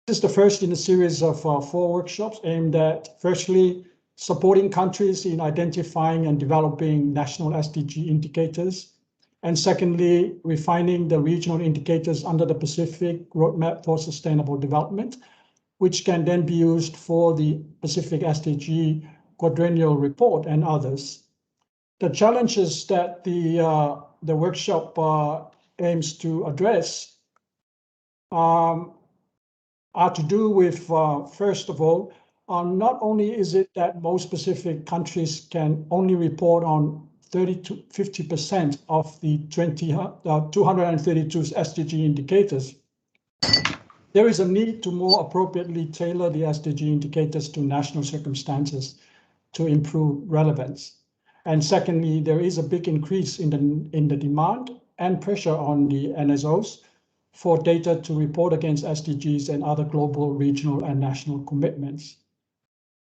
This is the first in a series of 4 workshops aimed at, firstly, supporting countries in identifying and developing national SDG indicators, and secondly, refining the regional indicators under the Pacific Roadmap for Sustainable Development, which can then be used for the Pacific SDG Quadrennial Report and others. The challenges that the workshop aims to address are to do with, first of all, not only is it that most Pacific countries can only report on 30 to 50% of the 232 SDG indicators, there is a need to more appropriately tailor the SDG indicators to national circumstances to improve relevance. And secondly, there is a big increase in the demand and pressure on the NSOs for data to report against SDGs and other global, regional, and national commitments.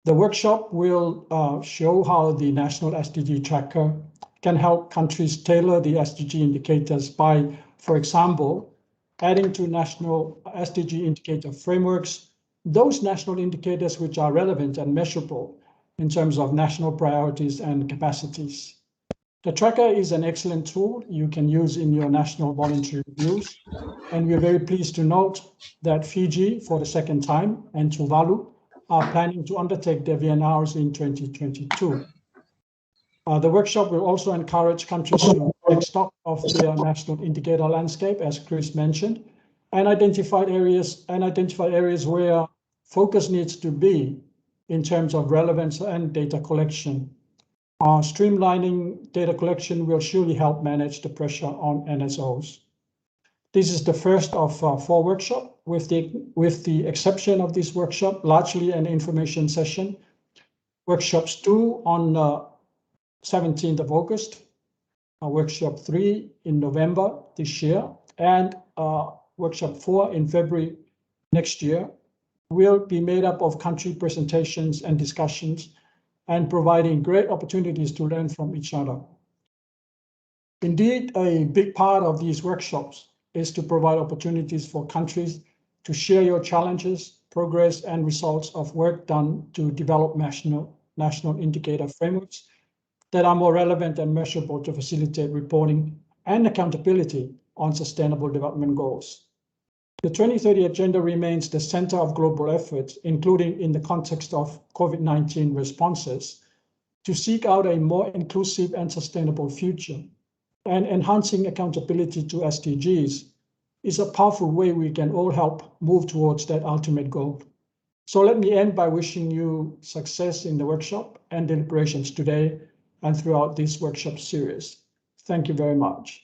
The workshop will show how the National SDG Tracker can help countries tailor the SDG indicators by, for example, adding to national SDG indicator frameworks those national indicators which are relevant and measurable in terms of national priorities and capacities. The tracker is an excellent tool you can use in your national voluntary reviews, and we are very pleased to note that Fiji, for the second time, and Tuvalu are planning to undertake their VNRs in 2022. The workshop will also encourage countries to take stock of their national indicator landscape, as Chris mentioned, and identify areas where focus needs to be in terms of relevance and data collection. Streamlining data collection will surely help manage the pressure on NSOs. This is the first of 4 workshops, with the exception of this workshop, largely an information session. Workshops 2 on 17th of August, workshop 3 in November this year, and workshop 4 in February next year will be made up of country presentations and discussions, and providing great opportunities to learn from each other. Indeed, a big part of these workshops is to provide opportunities for countries to share your challenges, progress, and results of work done to develop national indicator frameworks that are more relevant and measurable to facilitate reporting and accountability on sustainable development goals. The 2030 Agenda remains the center of global efforts, including in the context of COVID-19 responses, to seek out a more inclusive and sustainable future. And enhancing accountability to SDGs is a powerful way we can all help move towards that ultimate goal. So let me end by wishing you success in the workshop and deliberations today and throughout this workshop series. Thank you very much.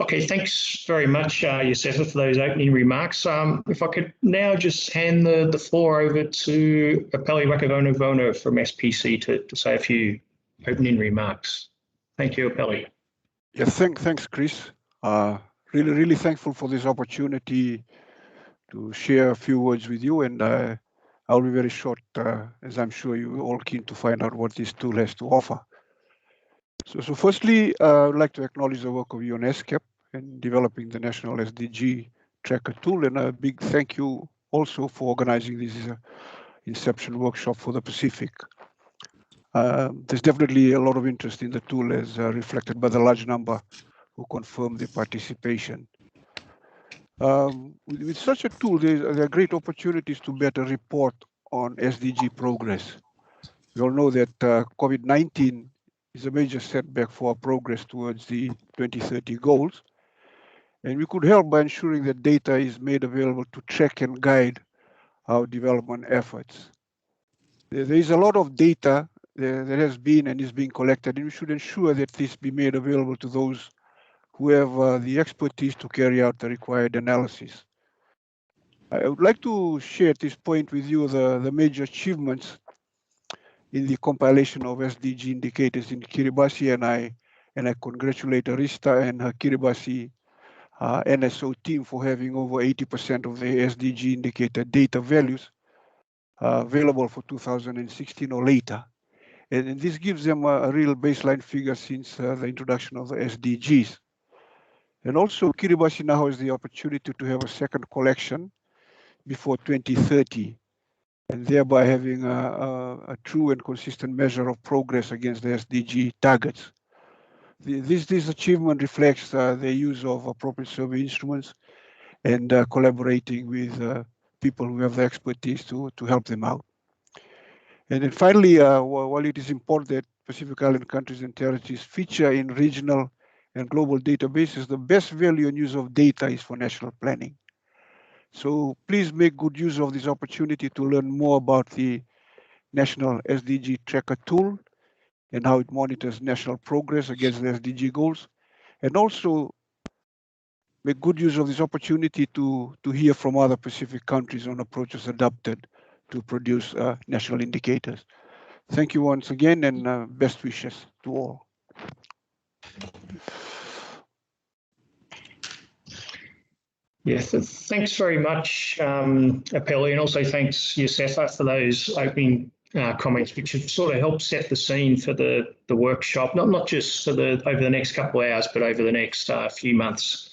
Okay, thanks very much, Yosefa, for those opening remarks. If I could now just hand the floor over to Apelli Wakavono from SPC to say a few opening remarks. Thank you, Apelli. Yeah, thanks, Chris. Really thankful for this opportunity to share a few words with you, and I'll be very short, as I'm sure you're all keen to find out what this tool has to offer. So firstly, I would like to acknowledge the work of you on ESCAP in developing the National SDG Tracker tool, and a big thank you also for organizing this Inception Workshop for the Pacific. There's definitely a lot of interest in the tool, as reflected by the large number who confirmed their participation. With such a tool, there are great opportunities to better report on SDG progress. We all know that COVID-19 is a major setback for our progress towards the 2030 goals. And we could help by ensuring that data is made available to track and guide our development efforts. There is a lot of data that has been and is being collected, and we should ensure that this be made available to those who have the expertise to carry out the required analysis. I would like to share at this point with you the major achievements in the compilation of SDG indicators in Kiribati, and I congratulate Arista and her Kiribati NSO team for having over 80% of the SDG indicator data values available for 2016 or later. And this gives them a real baseline figure since the introduction of the SDGs. And also Kiribati now has the opportunity to have a second collection before 2030, and thereby having a true and consistent measure of progress against the SDG targets. This achievement reflects the use of appropriate survey instruments and collaborating with people who have the expertise to help them out. And then finally, while it is important that Pacific Island countries and territories feature in regional and global databases, the best value and use of data is for national planning. So please make good use of this opportunity to learn more about the National SDG Tracker tool and how it monitors national progress against the SDG goals. And also make good use of this opportunity to hear from other Pacific countries on approaches adopted to produce national indicators. Thank you once again, and best wishes to all. Yeah, thanks very much, Apelli, and also thanks, Yosefa, for those opening comments, which have sort of helped set the scene for the workshop, not just for over the next couple of hours, but over the next few months.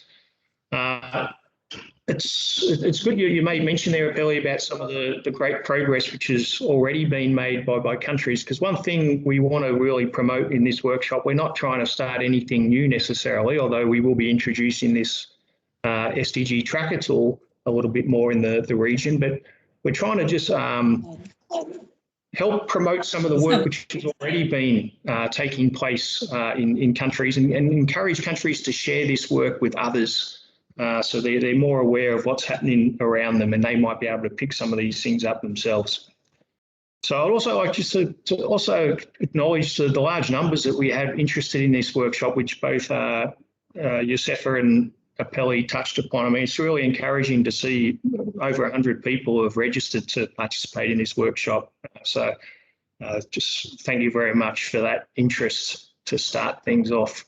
It's good you made mention there, Apelli, about some of the great progress which has already been made by countries, because one thing we want to really promote in this workshop, we're not trying to start anything new necessarily, although we will be introducing this SDG Tracker tool a little bit more in the region, but we're trying to just help promote some of the work which has already been taking place in countries, and encourage countries to share this work with others, so they're more aware of what's happening around them, and they might be able to pick some of these things up themselves. So I'd also like just to also acknowledge the large numbers that we have interested in this workshop, which both Yosefa and Apelli touched upon. I mean, it's really encouraging to see over 100 people have registered to participate in this workshop. So just thank you very much for that interest to start things off.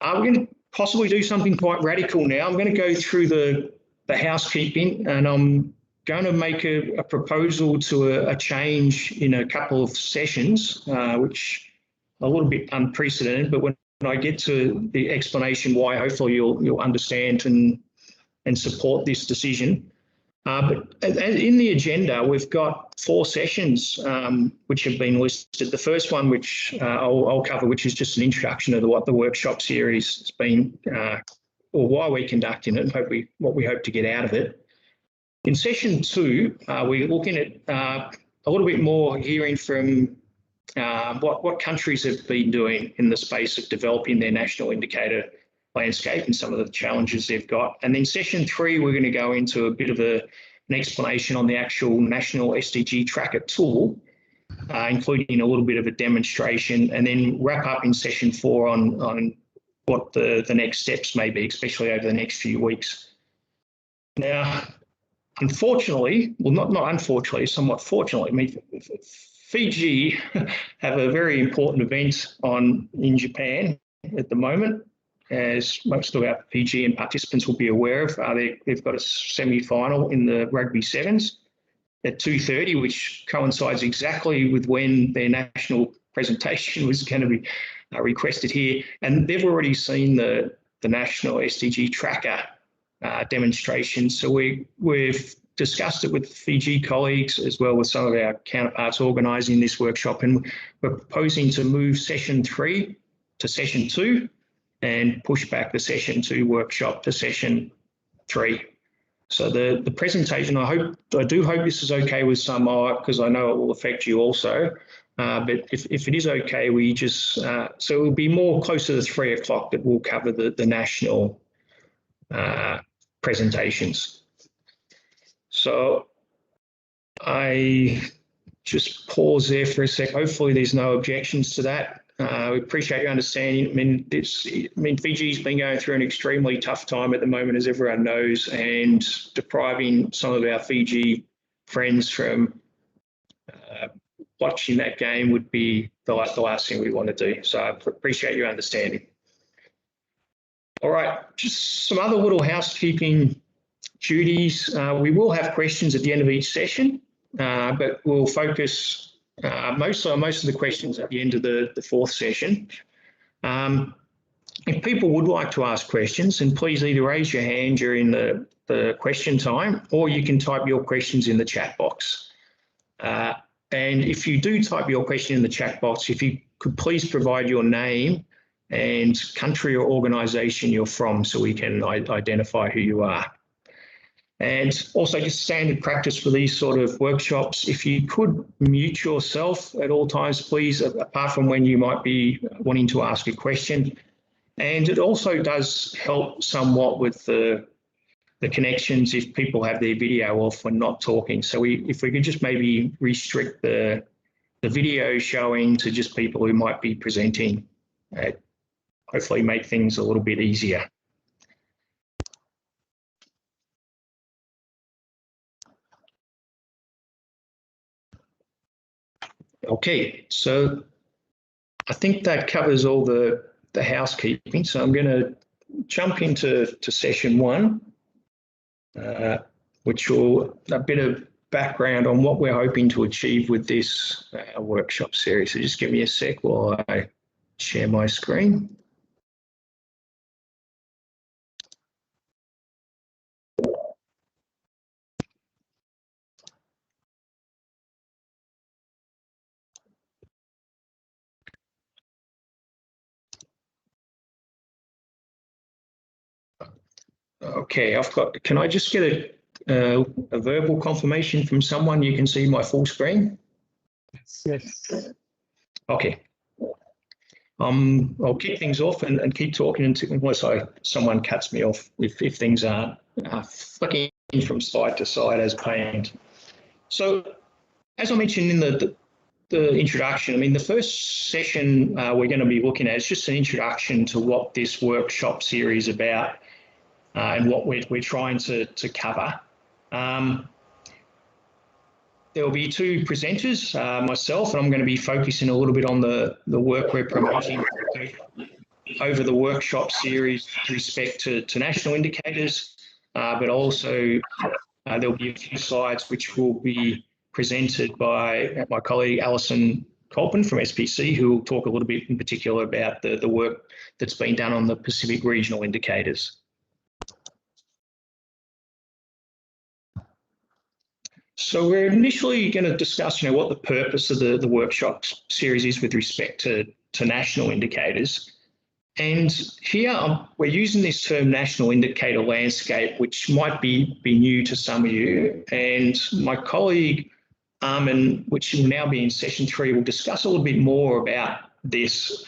We're going to possibly do something quite radical now. I'm going to go through the housekeeping, and I'm going to make a proposal to a change in a couple of sessions, which are a little bit unprecedented, but when I get to the explanation why, hopefully you'll understand and support this decision. But in the agenda, we've got 4 sessions which have been listed. The first one, which I'll cover, which is just an introduction of what the workshop series has been, or why we're conducting it, and what we hope to get out of it. In session 2, we're looking at a little bit more hearing from what countries have been doing in the space of developing their national indicator landscape and some of the challenges they've got. And then session 3, we're going to go into a bit of an explanation on the actual National SDG Tracker tool, including a little bit of a demonstration, and then wrap up in session 4 on what the next steps may be, especially over the next few weeks. Now, unfortunately, well, not unfortunately, somewhat fortunately, I mean, Fiji have a very important event in Japan at the moment, as most of our Fijian participants will be aware of. They've got a semi-final in the rugby sevens at 2:30, which coincides exactly with when their national presentation was going to be requested here. And they've already seen the National SDG Tracker demonstration. So we've discussed it with Fiji colleagues as well with some of our counterparts organising this workshop, and we're proposing to move session 3 to session 2 and push back the session 2 workshop to session 3. So the presentation, I do hope this is okay with Samoa, because I know it will affect you also. But if it is okay, we just so it will be more closer to 3 o'clock that we'll cover the national presentations. So I just pause there for a sec. Hopefully there's no objections to that. We appreciate your understanding. I mean, Fiji's been going through an extremely tough time at the moment, as everyone knows, and depriving some of our Fiji friends from watching that game would be the last thing we want to do. So I appreciate your understanding. All right, just some other little housekeeping duties. We will have questions at the end of each session, but we'll focus most of the questions at the end of the 4th session. if people would like to ask questions, then please either raise your hand during the question time, or you can type your questions in the chat box. And if you do type your question in the chat box, if you could please provide your name and country or organisation you're from so we can identify who you are. And also just standard practice for these sort of workshops, if you could mute yourself at all times, please, apart from when you might be wanting to ask a question. And it also does help somewhat with the connections if people have their video off when not talking. So if we could just maybe restrict the video showing to just people who might be presenting, hopefully make things a little bit easier. Okay, so I think that covers all the housekeeping. So I'm going to jump into session one, which will a bit of background on what we're hoping to achieve with this workshop series. So just give me a sec while I share my screen. Okay, I've got, can I just get a verbal confirmation from someone you can see my full screen? Yes. Okay. I'll kick things off and keep talking unless someone cuts me off if things are flicking from side to side as planned. So, as I mentioned in the introduction, I mean, the first session we're going to be looking at is just an introduction to what this workshop series is about and what we're trying to cover. There will be two presenters, myself, and I'm going to be focusing a little bit on the work we're promoting over the workshop series with respect to national indicators, but also there'll be a few slides which will be presented by my colleague Alison Colpin from SPC, who will talk a little bit in particular about the work that's been done on the Pacific regional indicators. So we're initially going to discuss, what the purpose of the workshop series is with respect to national indicators. And here we're using this term national indicator landscape, which might be new to some of you. And my colleague, Armin, which will now be in session 3, will discuss a little bit more about this,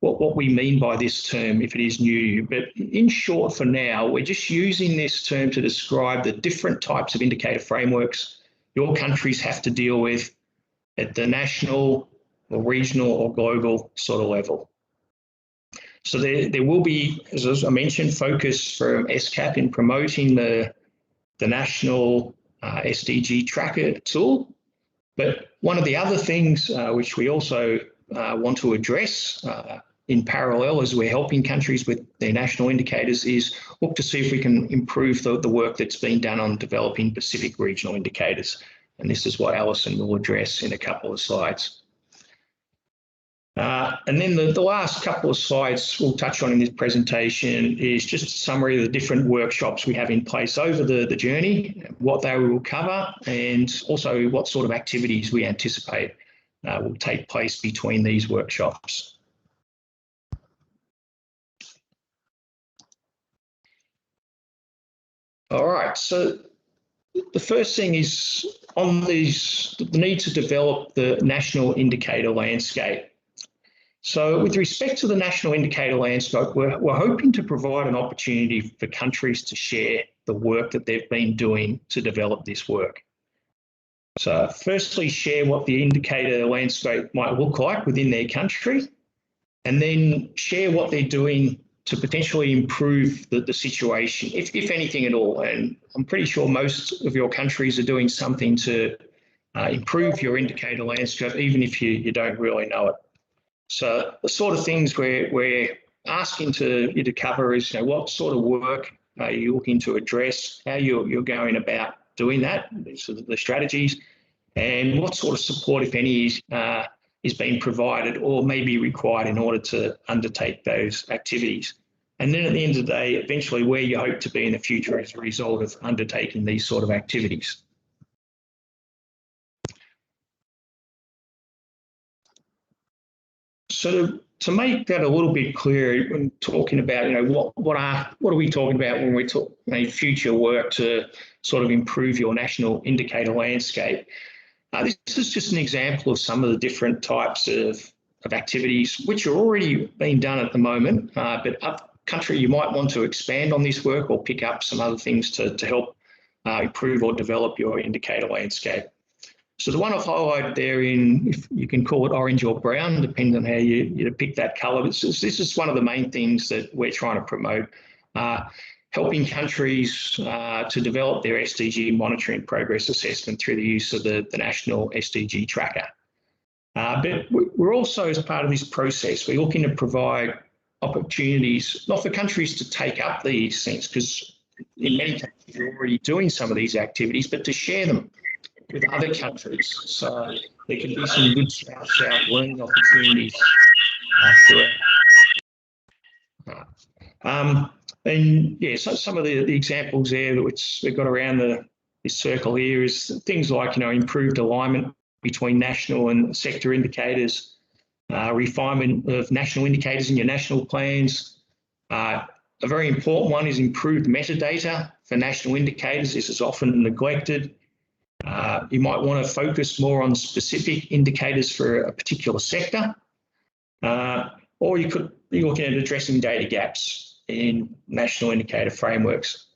what we mean by this term if it is new. But in short, for now, we're just using this term to describe the different types of indicator frameworks your countries have to deal with at the national or regional or global sort of level. So there will be, as I mentioned, focus from ESCAP in promoting the National SDG Tracker tool. But one of the other things which we also want to address in parallel as we're helping countries with their national indicators is look to see if we can improve the work that's been done on developing Pacific regional indicators. And this is what Alison will address in a couple of slides. And then the last couple of slides we'll touch on in this presentation is just a summary of the different workshops we have in place over the journey, what they will cover, and also what sort of activities we anticipate will take place between these workshops. All right, so the first thing is on the need to develop the national indicator landscape. So with respect to the national indicator landscape, we're hoping to provide an opportunity for countries to share the work that they've been doing to develop this work. So firstly, share what the indicator landscape might look like within their country, and then share what they're doing to potentially improve the situation, if anything at all. And I'm pretty sure most of your countries are doing something to improve your indicator landscape, even if you don't really know it. So the sort of things we're asking you to cover is, what sort of work are you looking to address, how you're going about doing that, so the strategies, and what sort of support, if any, is being provided or may be required in order to undertake those activities. And then at the end of the day, eventually where you hope to be in the future as a result of undertaking these sort of activities. So to make that a little bit clearer when talking about, what are we talking about when we talk future work to sort of improve your national indicator landscape? This is just an example of some of the different types of activities which are already being done at the moment, but up country you might want to expand on this work or pick up some other things to help improve or develop your indicator landscape. So the one I've highlighted there if you can call it orange or brown, depending on how you pick that colour. This is one of the main things that we're trying to promote, helping countries to develop their SDG monitoring progress assessment through the use of the National SDG Tracker. But we're also, as part of this process, we're looking to provide opportunities, not for countries to take up these things, because in many countries you're already doing some of these activities, but to share them with other countries. So there can be some good south-south learning opportunities throughout. And yeah, so some of the examples there which we've got around this circle here is things like, improved alignment between national and sector indicators, refinement of national indicators in your national plans. A very important one is improved metadata for national indicators. This is often neglected. You might want to focus more on specific indicators for a particular sector, or you could be looking at addressing data gaps in national indicator frameworks.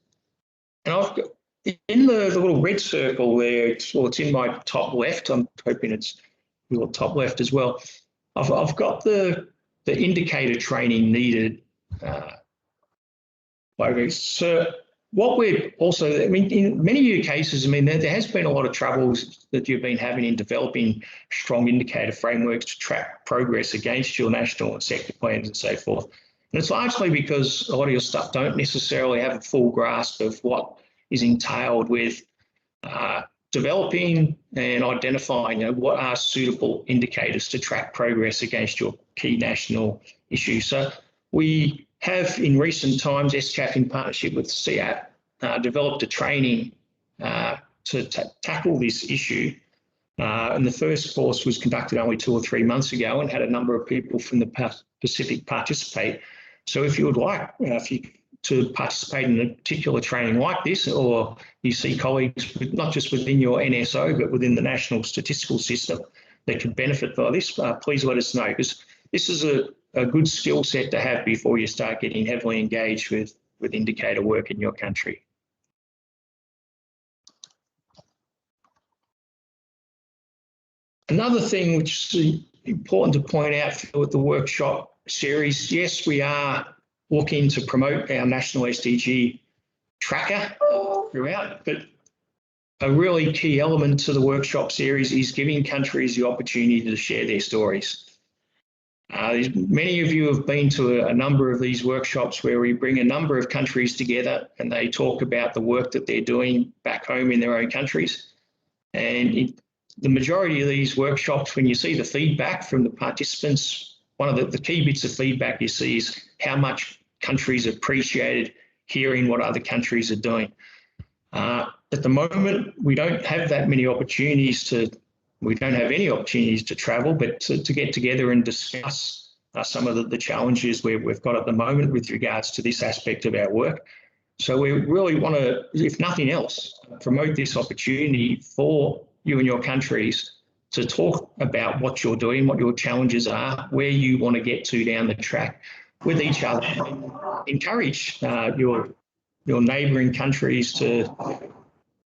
And I've got in the little red circle there, it's in my top left. I'm hoping it's your top left as well. I've got the indicator training needed. So what we're also, in many of your cases, there has been a lot of troubles that you've been having in developing strong indicator frameworks to track progress against your national and sector plans and so forth. And it's largely because a lot of your stuff don't necessarily have a full grasp of what is entailed with developing and identifying what are suitable indicators to track progress against your key national issues. So we have in recent times, ESCAP in partnership with CAP, developed a training to tackle this issue. And the first course was conducted only 2 or 3 months ago and had a number of people from the Pacific participate. So if you would like to participate in a particular training like this, or you see colleagues, not just within your NSO, but within the national statistical system that could benefit by this, please let us know, because this is a good skill set to have before you start getting heavily engaged with indicator work in your country. Another thing which is important to point out with the workshop series, yes, we are looking to promote our National SDG Tracker throughout, but a really key element to the workshop series is giving countries the opportunity to share their stories. Many of you have been to a number of these workshops where we bring a number of countries together and they talk about the work that they're doing back home in their own countries. And the majority of these workshops, when you see the feedback from the participants, one of the key bits of feedback you see is how much countries appreciated hearing what other countries are doing. At the moment, we don't have that many opportunities we don't have any opportunities to travel, but to get together and discuss some of the challenges we've got at the moment with regards to this aspect of our work. So we really want to, if nothing else, promote this opportunity for you and your countries to talk about what you're doing, what your challenges are, where you want to get to down the track with each other. Encourage your neighbouring countries to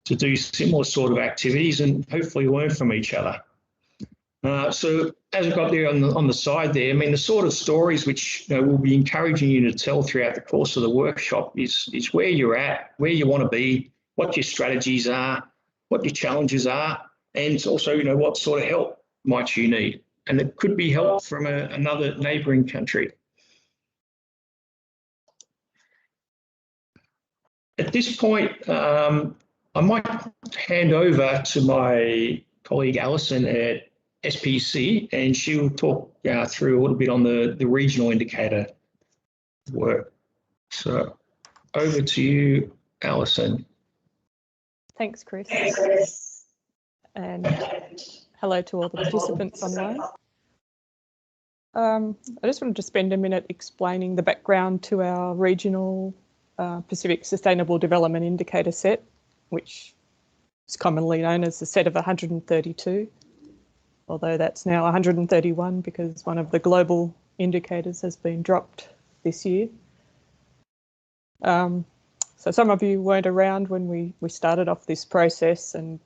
do similar sort of activities and hopefully learn from each other. So as I've got there on the side there, the sort of stories which we'll be encouraging you to tell throughout the course of the workshop is where you're at, where you want to be, what your strategies are, what your challenges are, and also what sort of help might you need. And it could be help from another neighbouring country. At this point, I might hand over to my colleague Alison at SPC, and she'll talk through a little bit on the regional indicator work. So over to you, Alison. Thanks, Chris. And hello to all the participants online. I just wanted to spend a minute explaining the background to our regional Pacific Sustainable Development Indicator set, which is commonly known as the set of 132, although that's now 131 because one of the global indicators has been dropped this year. So some of you weren't around when we started off this process, and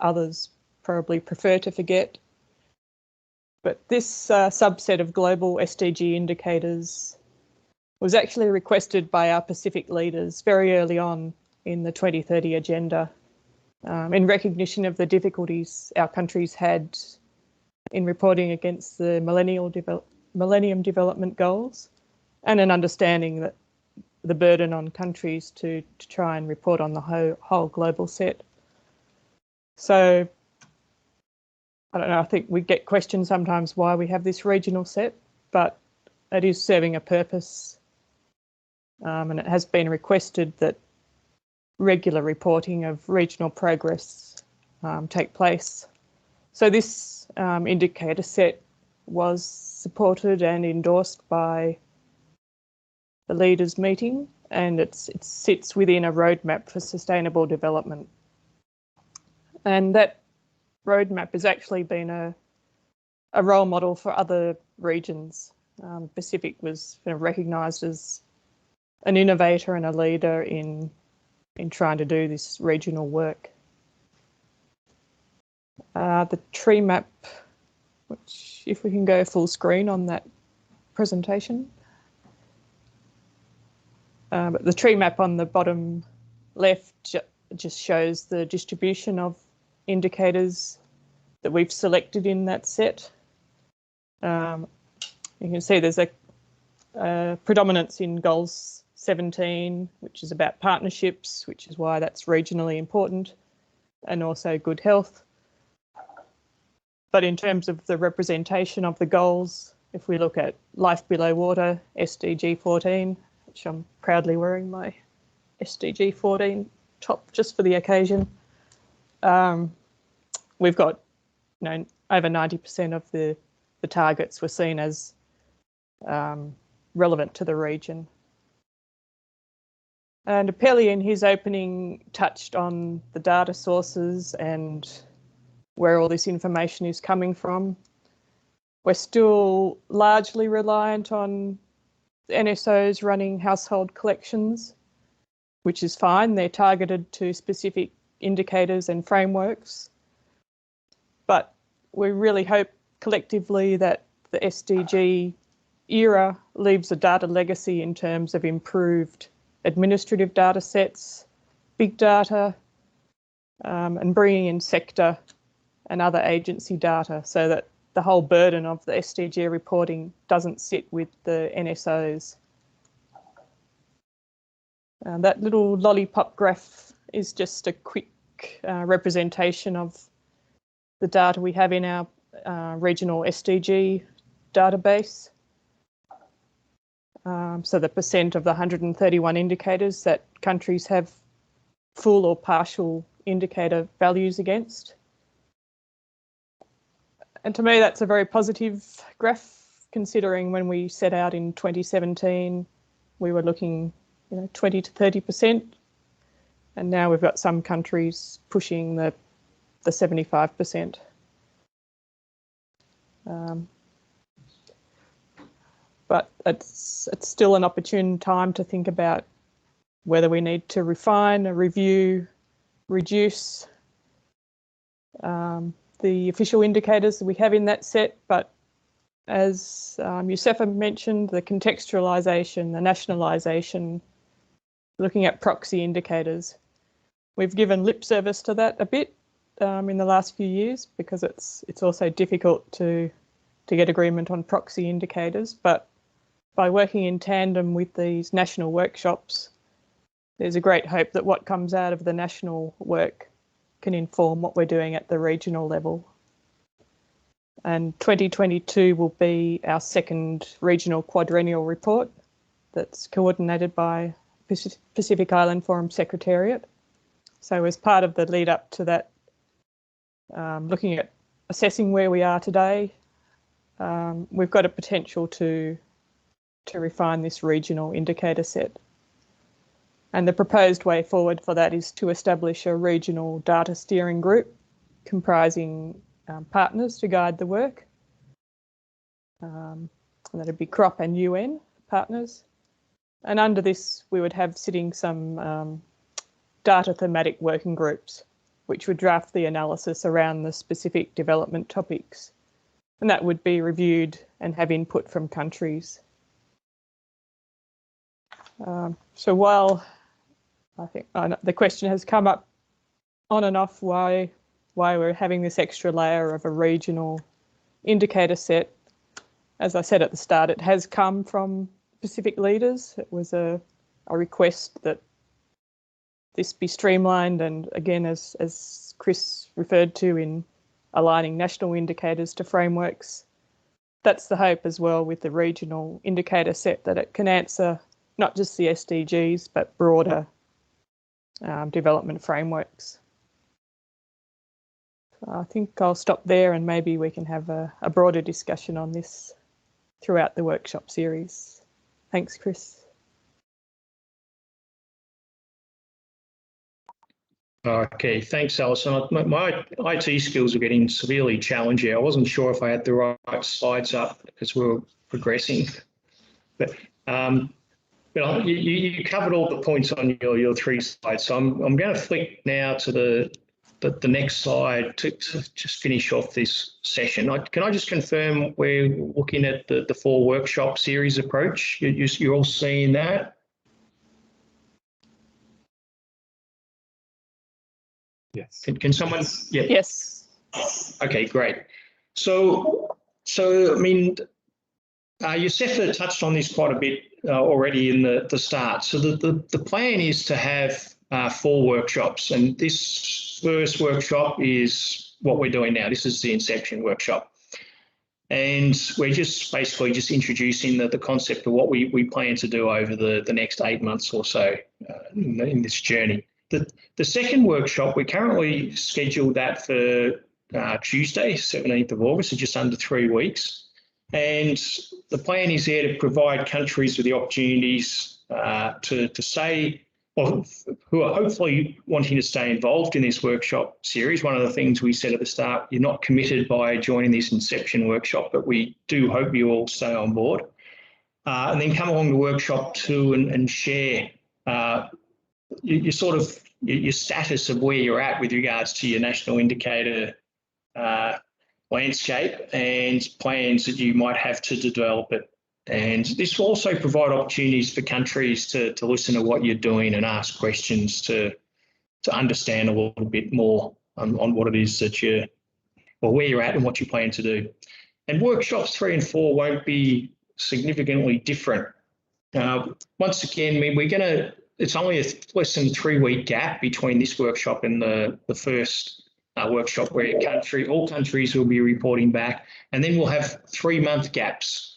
others probably prefer to forget. But this subset of global SDG indicators was actually requested by our Pacific leaders very early on in the 2030 agenda, in recognition of the difficulties our countries had in reporting against the Millennium Development Goals, and an understanding that the burden on countries to try and report on the whole global set. So, I don't know, I think we get questioned sometimes why we have this regional set, but it is serving a purpose, and it has been requested that regular reporting of regional progress take place. So this indicator set was supported and endorsed by the leaders meeting, and it sits within a roadmap for sustainable development. And that roadmap has actually been a role model for other regions. Pacific was recognised as an innovator and a leader in trying to do this regional work. The tree map, which if we can go full screen on that presentation. But the tree map on the bottom left just shows the distribution of indicators that we've selected in that set. You can see there's a predominance in goals 17, which is about partnerships, which is why that's regionally important, and also good health. But in terms of the representation of the goals, if we look at life below water, SDG 14, which I'm proudly wearing my SDG 14 top just for the occasion, we've got over 90% of the targets were seen as relevant to the region. And Apelli in his opening touched on the data sources and where all this information is coming from. We're still largely reliant on the NSOs running household collections, which is fine. They're targeted to specific indicators and frameworks. But we really hope collectively that the SDG era leaves a data legacy in terms of improved administrative data sets, big data, and bringing in sector and other agency data so that the whole burden of the SDG reporting doesn't sit with the NSOs. That little lollipop graph is just a quick representation of the data we have in our regional SDG database. So the percent of the 131 indicators that countries have full or partial indicator values against. And to me, that's a very positive graph, considering when we set out in 2017, we were looking 20 to 30%. And now we've got some countries pushing the 75%. But it's still an opportune time to think about whether we need to refine, review, reduce the official indicators that we have in that set. But as Yousefa mentioned, the contextualisation, the nationalisation, looking at proxy indicators. We've given lip service to that a bit in the last few years because it's also difficult to get agreement on proxy indicators. But by working in tandem with these national workshops, there's a great hope that what comes out of the national work can inform what we're doing at the regional level. And 2022 will be our second regional quadrennial report that's coordinated by Pacific Island Forum Secretariat. So as part of the lead up to that, looking at assessing where we are today, we've got a potential to refine this regional indicator set. And the proposed way forward for that is to establish a regional data steering group comprising partners to guide the work. And that'd be CROP and UN partners. And under this, we would have sitting some data thematic working groups, which would draft the analysis around the specific development topics. And that would be reviewed and have input from countries. So while I think the question has come up on and off why we're having this extra layer of a regional indicator set, as I said at the start, it has come from Pacific leaders. It was a request that this be streamlined, and again, as Chris referred to in aligning national indicators to frameworks, that's the hope as well with the regional indicator set, that it can answer not just the SDGs, but broader development frameworks. So I think I'll stop there and maybe we can have a broader discussion on this throughout the workshop series. Thanks, Chris. Okay, thanks, Alison. My IT skills are getting severely challenged here. I wasn't sure if I had the right slides up as we were progressing, but you covered all the points on your three slides. So I'm going to flick now to the next slide to just finish off this session. Can I just confirm we're looking at the 4 workshop series approach? You're all seeing that? Yes. Can someone? Yeah. Yes. Okay, great. So I mean, Yosefa touched on this quite a bit already in the start. So the plan is to have 4 workshops, and this first workshop is what we're doing now. This is the Inception Workshop. And we're just basically just introducing the concept of what we plan to do over the next 8 months or so in this journey. The second workshop, we're currently scheduled that for Tuesday, 17th of August, so just under 3 weeks. And the plan is there to provide countries with the opportunities to say, well, who are hopefully wanting to stay involved in this workshop series. One of the things we said at the start, you're not committed by joining this Inception Workshop, but we do hope you all stay on board. And then come along to workshop 2 and share your status of where you're at with regards to your national indicator landscape and plans that you might have to develop it. And this will also provide opportunities for countries to listen to what you're doing and ask questions to understand a little bit more on what it is that where you're at and what you plan to do. And workshops 3 and 4 won't be significantly different. Once again, it's only a less than 3-week gap between this workshop and the first workshop, where all countries will be reporting back, and then we'll have 3-month gaps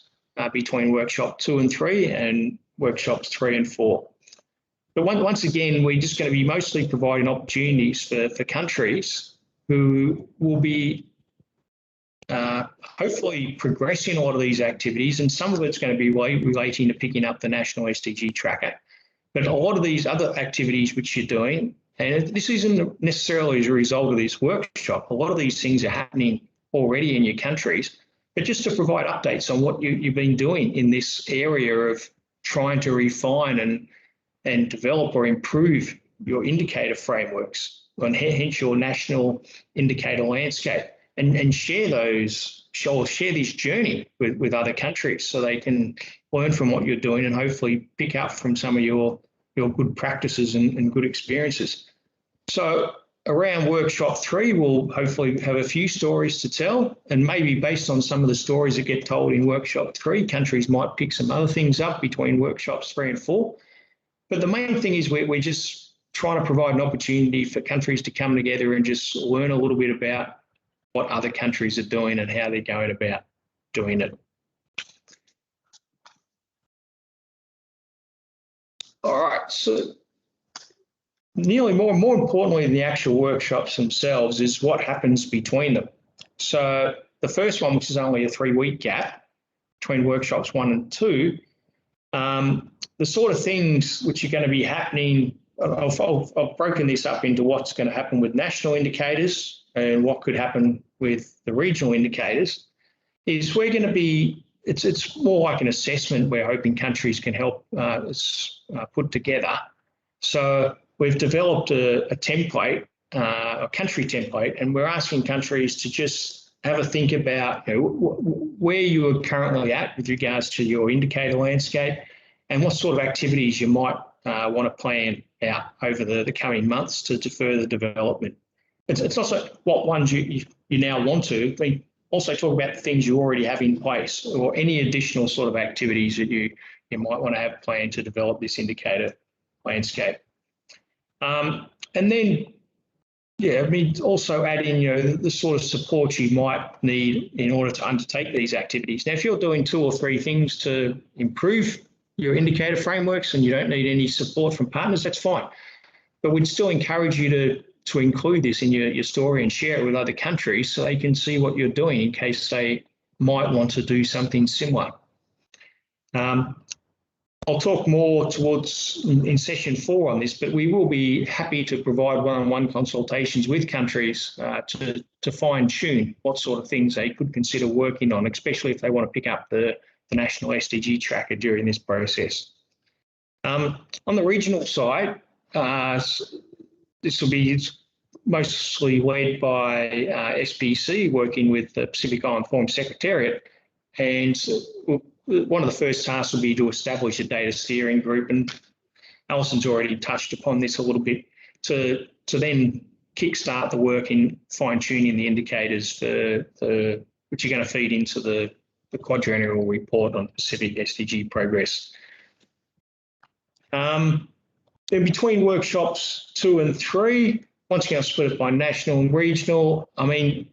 between workshop 2 and 3 and workshops 3 and 4. But once again, we're just going to be mostly providing opportunities for countries who will be hopefully progressing a lot of these activities, and some of it's going to be relating to picking up the National SDG Tracker. But a lot of these other activities which you're doing, and this isn't necessarily as a result of this workshop, a lot of these things are happening already in your countries, but just to provide updates on what you've been doing in this area of trying to refine and develop or improve your indicator frameworks, and hence your national indicator landscape, and share this journey with other countries so they can learn from what you're doing and hopefully pick up from some of your good practices and good experiences. So around workshop 3, we'll hopefully have a few stories to tell, and maybe based on some of the stories that get told in workshop 3, countries might pick some other things up between workshops 3 and 4. But the main thing is we're just trying to provide an opportunity for countries to come together and just learn a little bit about what other countries are doing and how they're going about doing it. All right, so nearly more importantly than the actual workshops themselves is what happens between them. So the first one, which is only a 3-week gap between workshops 1 and 2, the sort of things which are going to be happening, I've broken this up into what's going to happen with national indicators and what could happen with the regional indicators, is we're going to be, it's more like an assessment we're hoping countries can help put together. So we've developed a template, a country template, and we're asking countries to just have a think about where you are currently at with regards to your indicator landscape and what sort of activities you might want to plan out over the coming months to further development. It's also what ones you now want to. They also talk about the things you already have in place or any additional sort of activities that you might want to have planned to develop this indicator landscape. And then, yeah, I mean, also add in, the sort of support you might need in order to undertake these activities. Now, if you're doing 2 or 3 things to improve your indicator frameworks and you don't need any support from partners, that's fine. But we'd still encourage you to include this in your story and share it with other countries so they can see what you're doing in case they might want to do something similar. I'll talk more towards in session 4 on this, but we will be happy to provide one-on-one consultations with countries to fine-tune what sort of things they could consider working on, especially if they want to pick up the National SDG Tracker during this process. On the regional side, this will be mostly led by SPC, working with the Pacific Island Forum Secretariat, and one of the first tasks will be to establish a data steering group, and Alison's already touched upon this a little bit, to then kickstart the work in fine-tuning the indicators which are going to feed into the quadrennial report on Pacific SDG progress. Then between workshops 2 and 3, once again, I'll split it by national and regional. I mean,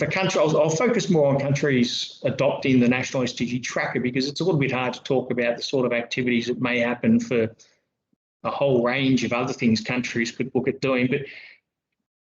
for country, I'll focus more on countries adopting the National SDG Tracker because it's a little bit hard to talk about the sort of activities that may happen for a whole range of other things countries could look at doing.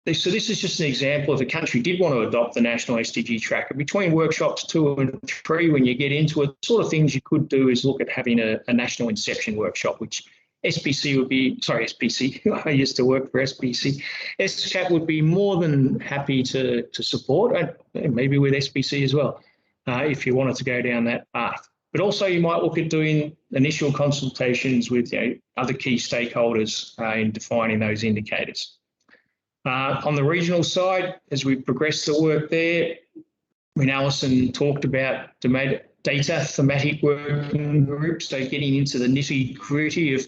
But so this is just an example if a country did want to adopt the National SDG Tracker. Between workshops 2 and 3, when you get into it, the sort of things you could do is look at having a national Inception Workshop, which SPC would be, sorry, SPC, I used to work for SPC. ESCAP would be more than happy to support, and maybe with SPC as well, if you wanted to go down that path. But also you might look at doing initial consultations with other key stakeholders in defining those indicators. On the regional side, as we progress the work there, when Alison talked about data thematic working groups, so getting into the nitty-gritty of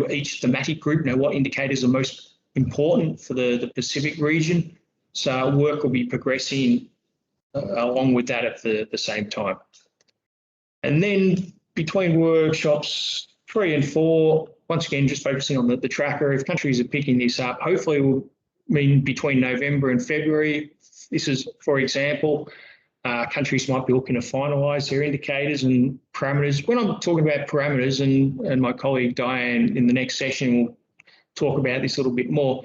each thematic group, what indicators are most important for the Pacific region. So work will be progressing along with that at the same time. And then between workshops 3 and 4, once again, just focusing on the tracker, if countries are picking this up, hopefully will mean between November and February. This is, for example, countries might be looking to finalise their indicators and parameters. When I'm talking about parameters, and my colleague Diane in the next session will talk about this a little bit more,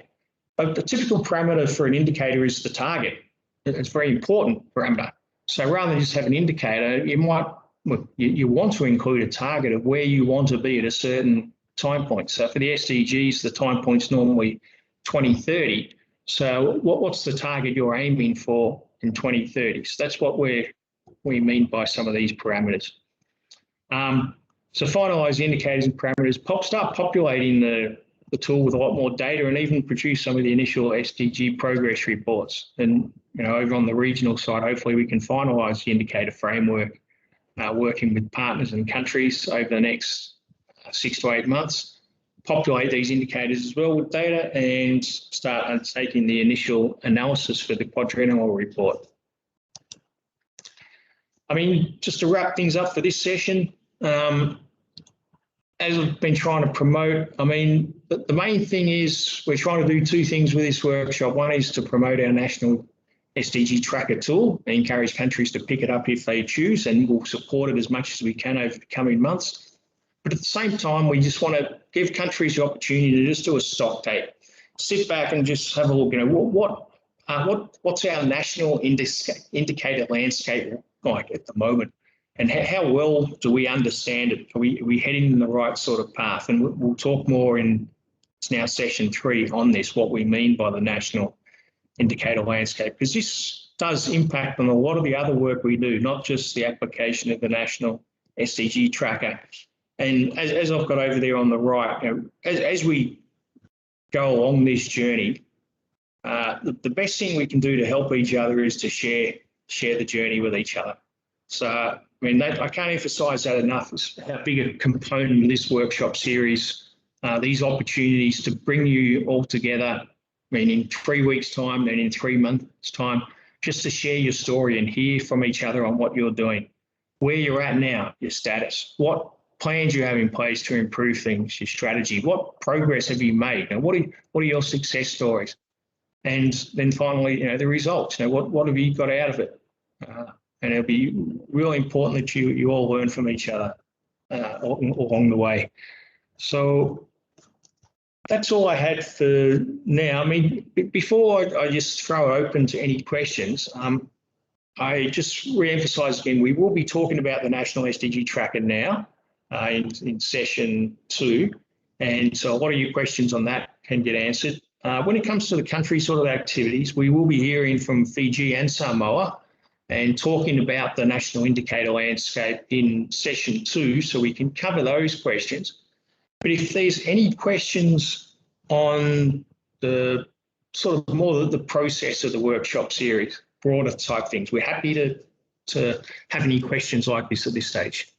the typical parameter for an indicator is the target. It's a very important parameter. So rather than just have an indicator, you want to include a target of where you want to be at a certain time point. So for the SDGs, the time point's normally 2030. So what's the target you're aiming for in 2030? So that's what we mean by some of these parameters. So finalise the indicators and parameters, start populating the tool with a lot more data, and even produce some of the initial SDG progress reports. And over on the regional side, hopefully we can finalise the indicator framework, working with partners and countries over the next 6 to 8 months. Populate these indicators as well with data and start undertaking the initial analysis for the quadrennial report. I mean, just to wrap things up for this session, as I've been trying to promote, I mean, the main thing is we're trying to do 2 things with this workshop. One is to promote our national SDG Tracker tool. I encourage countries to pick it up if they choose, and we'll support it as much as we can over the coming months. But at the same time, we just want to give countries the opportunity to just do a stock take, sit back and just have a look. You know, what's our national indicator landscape like at the moment, and how well do we understand it? Are we heading in the right sort of path? And we'll talk more in, it's now session 3 on this, what we mean by the national indicator landscape, because this does impact on a lot of the other work we do, not just the application of the National SDG Tracker. And as I've got over there on the right, you know, as we go along this journey, the best thing we can do to help each other is to share the journey with each other. So, I mean, I can't emphasise that enough, how big a component of this workshop series, these opportunities to bring you all together, I mean, in 3 weeks' time, then in 3 months' time, just to share your story and hear from each other on what you're doing, where you're at now, your status, what plans you have in place to improve things, your strategy, what progress have you made, and what are your success stories, and then finally, you know, the results. You know, what have you got out of it? And it'll be really important that you all learn from each other along the way. So that's all I had for now. I mean, before I just throw it open to any questions, I just re-emphasise again, we will be talking about the National SDG Tracker now in session 2. And so a lot of your questions on that can get answered. When it comes to the country sort of activities, we will be hearing from Fiji and Samoa and talking about the national indicator landscape in session 2, so we can cover those questions. But if there's any questions on the sort of more the process of the workshop series, broader type things, we're happy to have any questions like this at this stage.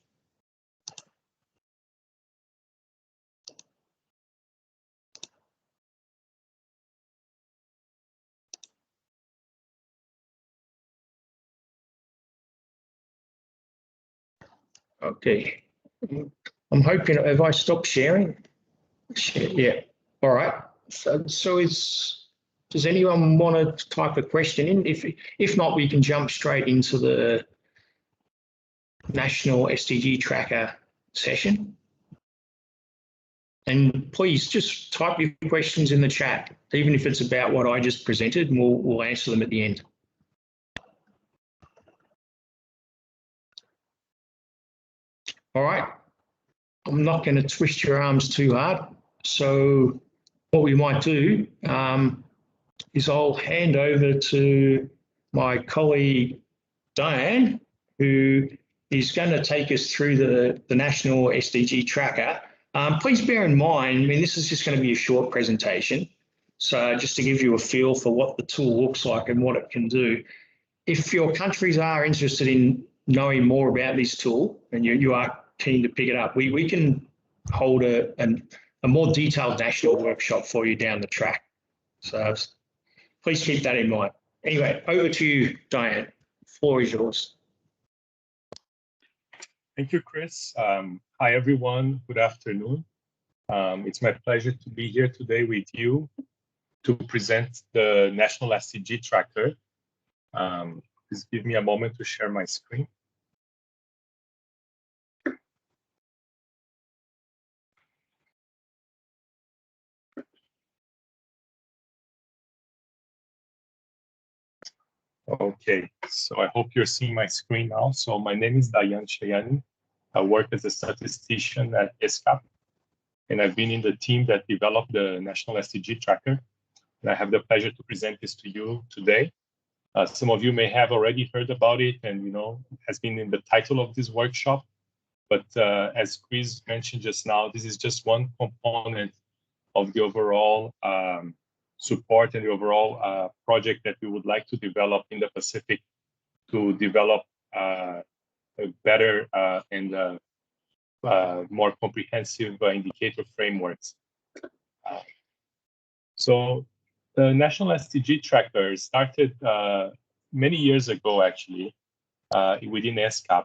Okay. I'm hoping, have I stopped sharing? Yeah. All right. So does anyone want to type a question in? If not, we can jump straight into the National SDG Tracker session. And please just type your questions in the chat, even if it's about what I just presented, and we'll answer them at the end. All right. I'm not going to twist your arms too hard. So what we might do is I'll hand over to my colleague, Diane, who is going to take us through the National SDG Tracker. Please bear in mind, I mean, this is just going to be a short presentation. So just to give you a feel for what the tool looks like and what it can do. If your countries are interested in knowing more about this tool and you are keen to pick it up, we can hold a more detailed national workshop for you down the track. So please keep that in mind. Anyway, over to you, Diane. The floor is yours. Thank you, Chris. Hi, everyone. Good afternoon. It's my pleasure to be here today with you to present the National SDG Tracker. Please give me a moment to share my screen. Okay, so I hope you're seeing my screen now. So my name is Diane Chayani. I work as a statistician at ESCAP, and I've been in the team that developed the National SDG Tracker. And I have the pleasure to present this to you today. Some of you may have already heard about it, and you know, it has been in the title of this workshop. But as Chris mentioned just now, this is just one component of the overall support and the overall project that we would like to develop in the Pacific to develop a better and more comprehensive indicator frameworks. So the National SDG Tracker started many years ago, actually, within ESCAP,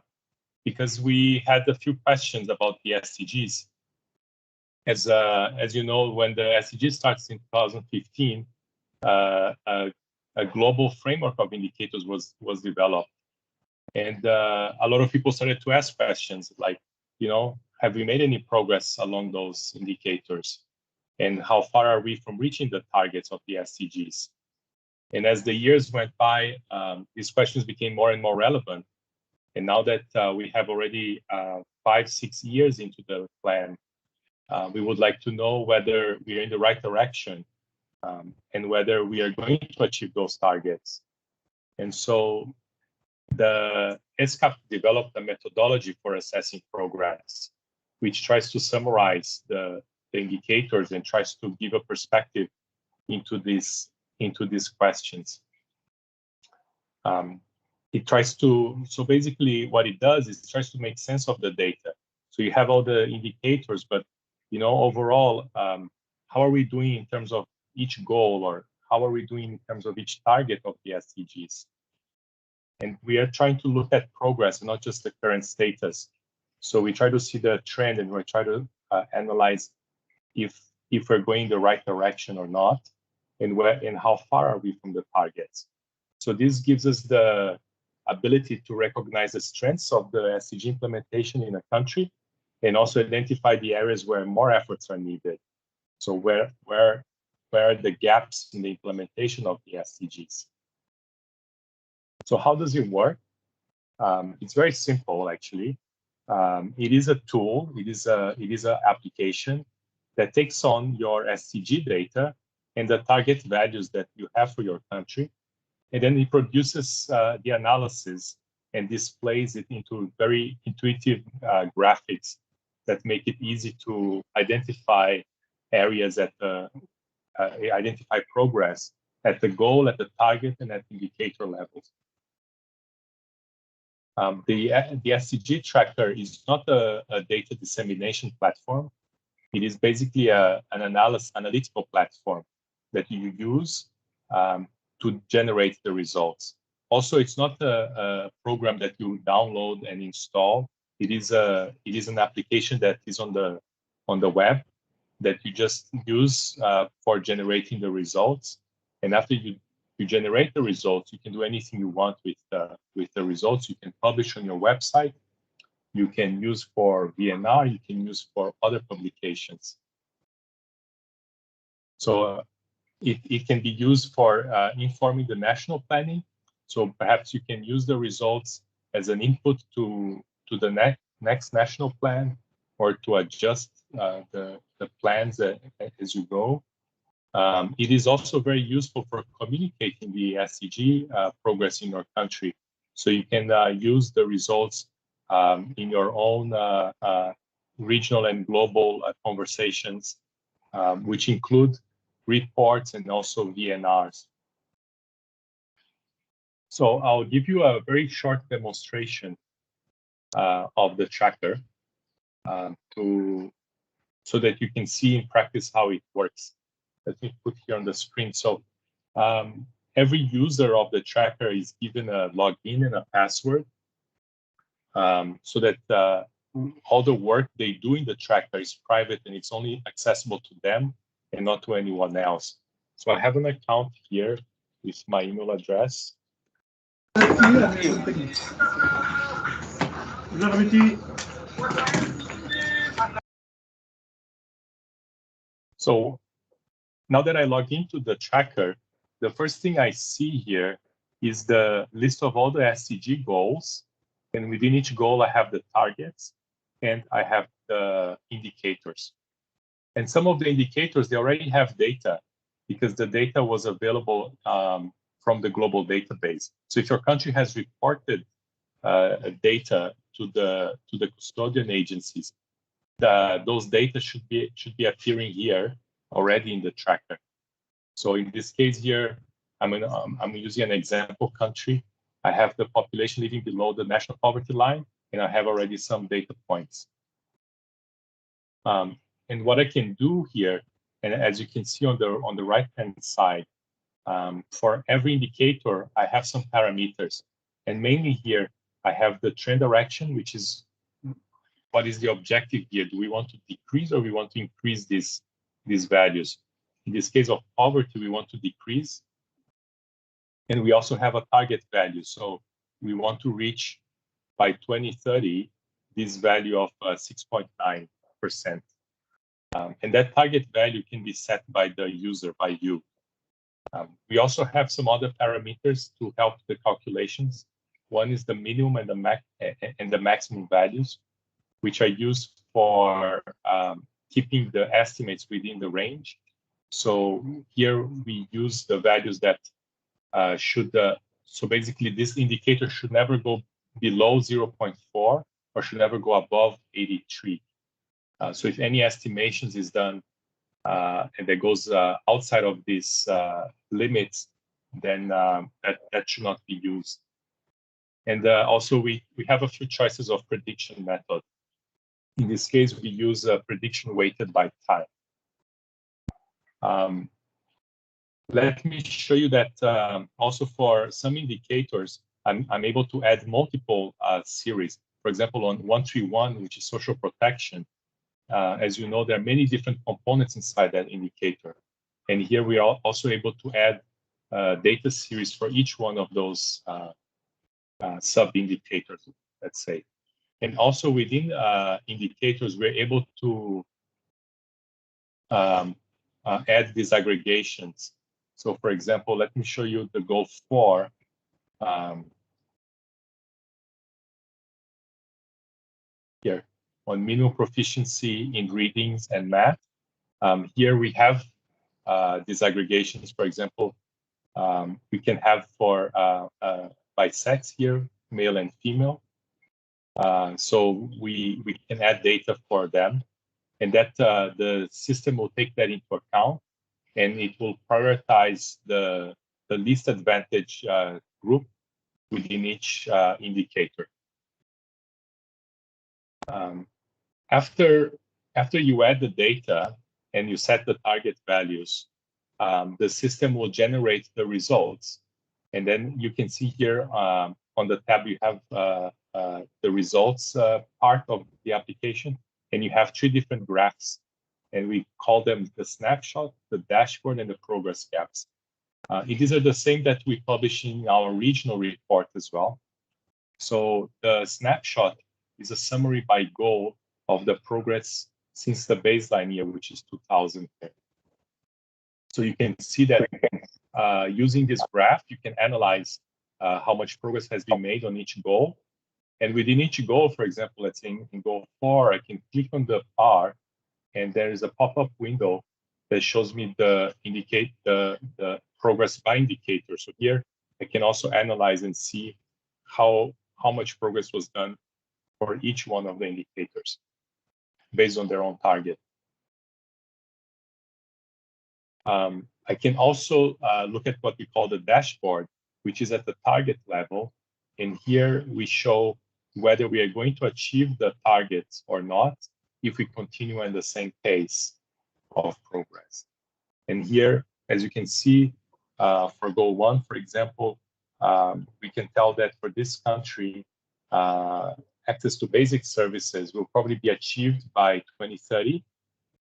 because we had a few questions about the SDGs. As you know, when the SDG starts in 2015, a global framework of indicators was developed. And a lot of people started to ask questions like, have we made any progress along those indicators? And how far are we from reaching the targets of the SDGs? And as the years went by, these questions became more and more relevant. And now that we have already 5-6 years into the plan, we would like to know whether we are in the right direction and whether we are going to achieve those targets. And so the ESCAP developed a methodology for assessing progress, which tries to summarize the indicators and tries to give a perspective into these questions. It tries to, so basically what it does is it tries to make sense of the data. So you have all the indicators, but overall, how are we doing in terms of each goal, or how are we doing in terms of each target of the SDGs? And we are trying to look at progress and not just the current status. So we try to see the trend, and we try to analyze if we're going the right direction or not, and how far are we from the targets. So this gives us the ability to recognize the strengths of the SDG implementation in a country, and also identify the areas where more efforts are needed. So where are the gaps in the implementation of the SDGs? So how does it work? It's very simple, actually. It is a tool. It is an application that takes on your SDG data and the target values that you have for your country, and then it produces the analysis and displays it into very intuitive graphics that make it easy to identify areas identify progress at the goal, at the target, and at indicator levels. The SDG Tracker is not a data dissemination platform. It is basically an analytical platform that you use to generate the results. Also, it's not a program that you download and install. It is an application that is on the web that you just use for generating the results. And after you generate the results, you can do anything you want with the results. You can publish on your website. You can use for VNR. You can use for other publications. So it can be used for informing the national planning. So perhaps you can use the results as an input to the next national plan, or to adjust the plans as you go. It is also very useful for communicating the SDG progress in your country. So you can use the results in your own regional and global conversations, which include reports and also VNRs. So I'll give you a very short demonstration of the tracker so that you can see in practice how it works. Let me put here on the screen. So every user of the tracker is given a login and a password so that all the work they do in the tracker is private and it's only accessible to them and not to anyone else. So I have an account here with my email address. So now that I log into the tracker, the first thing I see here is the list of all the SDG goals. And within each goal, I have the targets and I have the indicators. And some of the indicators, they already have data because the data was available from the global database. So if your country has reported data to the custodian agencies, those data should be appearing here already in the tracker. So in this case here, I'm using an example country. I have the population living below the national poverty line, and I have already some data points. And what I can do here, and as you can see on the right-hand side, for every indicator, I have some parameters. And mainly here, I have the trend direction, which is what is the objective here? Do we want to decrease or we want to increase these values? In this case of poverty, we want to decrease. And we also have a target value. So we want to reach by 2030 this value of 6.9%. And that target value can be set by the user, by you. We also have some other parameters to help the calculations. One is the minimum and the maximum values, which are used for keeping the estimates within the range. So here we use the values that so basically this indicator should never go below 0.4 or should never go above 83. So if any estimations is done and that goes outside of these limits, then that should not be used. And also we have a few choices of prediction method. In this case, we use a prediction weighted by time. Let me show you that also for some indicators, I'm able to add multiple series. For example, on 131, which is social protection, as you know, there are many different components inside that indicator. And here we are also able to add data series for each one of those sub-indicators, let's say. And also within indicators, we're able to add these aggregations. So for example, let me show you the goal 4. Here on minimum proficiency in readings and math. Here we have these aggregations. For example, we can have for by sex here, male and female. So we can add data for them, and that the system will take that into account, and it will prioritize the least advantaged group within each indicator. After you add the data and you set the target values, the system will generate the results. And then you can see here on the tab, you have the results part of the application, and you have 3 different graphs. And we call them the snapshot, the dashboard, and the progress gaps. These are the same that we publish in our regional report as well. So the snapshot is a summary by goal of the progress since the baseline year, which is 2010. So you can see that using this graph, you can analyze how much progress has been made on each goal. And within each goal, for example, let's say in goal 4, I can click on the bar, and there is a pop-up window that shows me the progress by indicator. So here I can also analyze and see how much progress was done for each one of the indicators based on their own target. I can also look at what we call the dashboard, which is at the target level. And here we show whether we are going to achieve the targets or not if we continue at the same pace of progress. And here, as you can see, for goal 1, for example, we can tell that for this country, access to basic services will probably be achieved by 2030.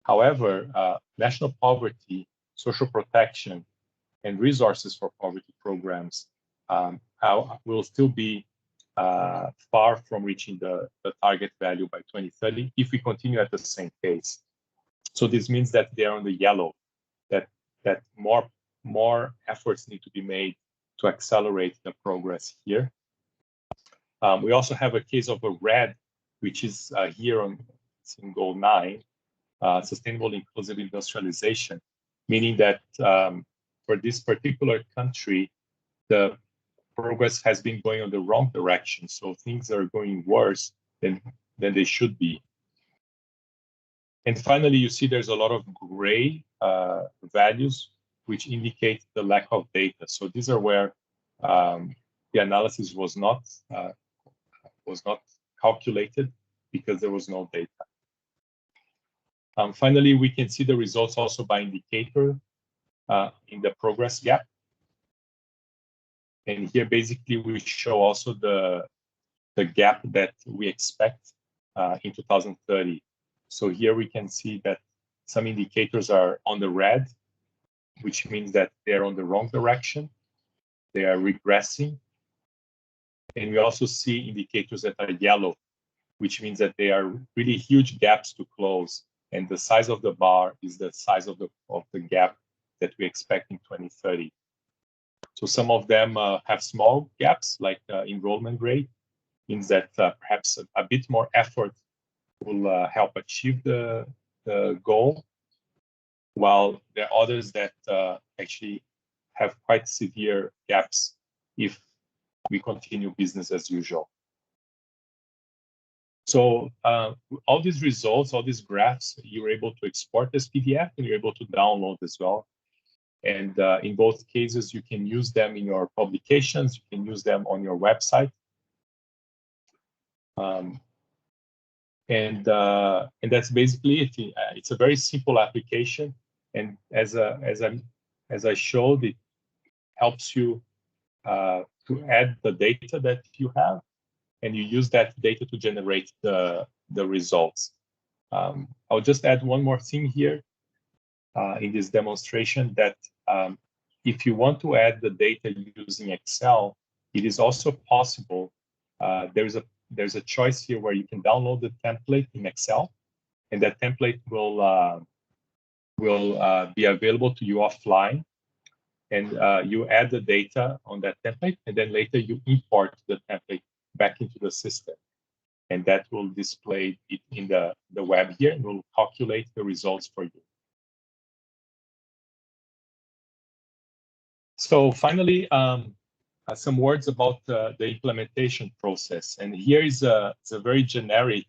However, national poverty, social protection, and resources for poverty programs will still be far from reaching the target value by 2030 if we continue at the same pace. So this means that they are on the yellow, that more efforts need to be made to accelerate the progress here. We also have a case of a red, which is here on goal 9, sustainable inclusive industrialization, meaning that for this particular country, the progress has been going on the wrong direction. So things are going worse than they should be. And finally, you see there's a lot of gray values, which indicate the lack of data. So these are where the analysis was not calculated because there was no data. Finally, we can see the results also by indicator in the progress gap. And here, basically, we show also the gap that we expect in 2030. So here we can see that some indicators are on the red, which means that they're on the wrong direction. they are regressing. And we also see indicators that are yellow, which means that they are really huge gaps to close. And the size of the bar is the size of the gap that we expect in 2030. So some of them have small gaps, like enrollment rate, means that perhaps a bit more effort will help achieve the goal, while there are others that actually have quite severe gaps if we continue business as usual. So all these results, all these graphs, you're able to export as PDF and you're able to download as well. And in both cases, you can use them in your publications, you can use them on your website. And that's basically it. It's a very simple application, and as I showed, it helps you to add the data that you have, and you use that data to generate the results. I'll just add one more thing here in this demonstration, that if you want to add the data using Excel, it is also possible. There's a choice here where you can download the template in Excel, and that template will be available to you offline. And you add the data on that template, and then later you import the template back into the system. And that will display it in the web here, and will calculate the results for you. So finally, some words about the implementation process. And here is a very generic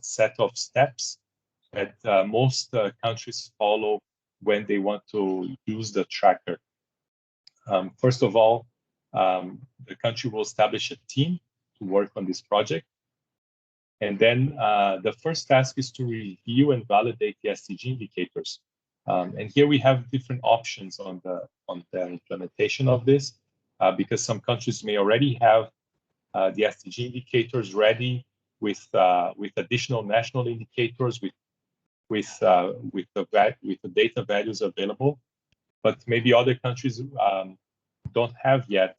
set of steps that most countries follow when they want to use the tracker. First of all, the country will establish a team to work on this project. And then the first task is to review and validate the SDG indicators. And here we have different options on the implementation of this, because some countries may already have the SDG indicators ready with additional national indicators with the data values available, but maybe other countries don't have yet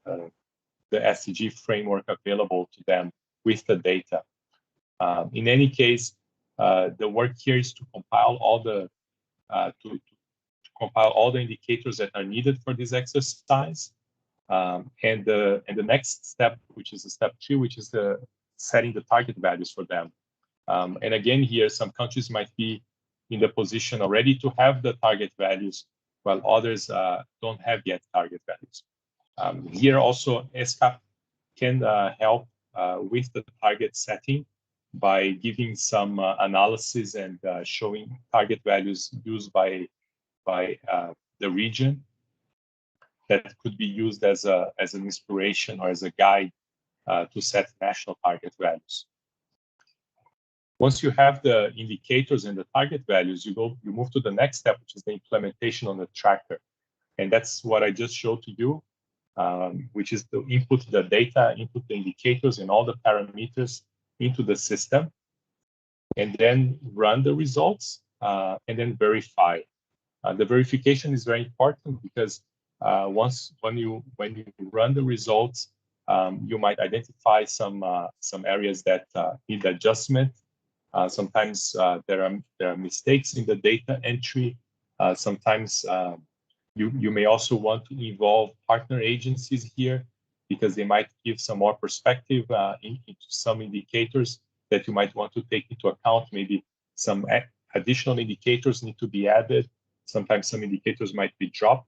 the SDG framework available to them with the data. In any case, the work here is to compile all the indicators that are needed for this exercise, and the next step, which is step 2, which is the setting the target values for them. And again, here some countries might be in the position already to have the target values, while others don't have yet target values. Here also, ESCAP can help with the target setting by giving some analysis and showing target values used by the region that could be used as an inspiration or as a guide to set national target values. Once you have the indicators and the target values, you move to the next step, which is the implementation on the tracker. And that's what I just showed to you, which is to input the data, input the indicators and all the parameters into the system, and then run the results, and then verify. The verification is very important because when you run the results, you might identify some areas that need adjustment. Sometimes there are mistakes in the data entry. Sometimes you may also want to involve partner agencies here, because they might give some more perspective into some indicators that you might want to take into account. Maybe some additional indicators need to be added. Sometimes some indicators might be dropped.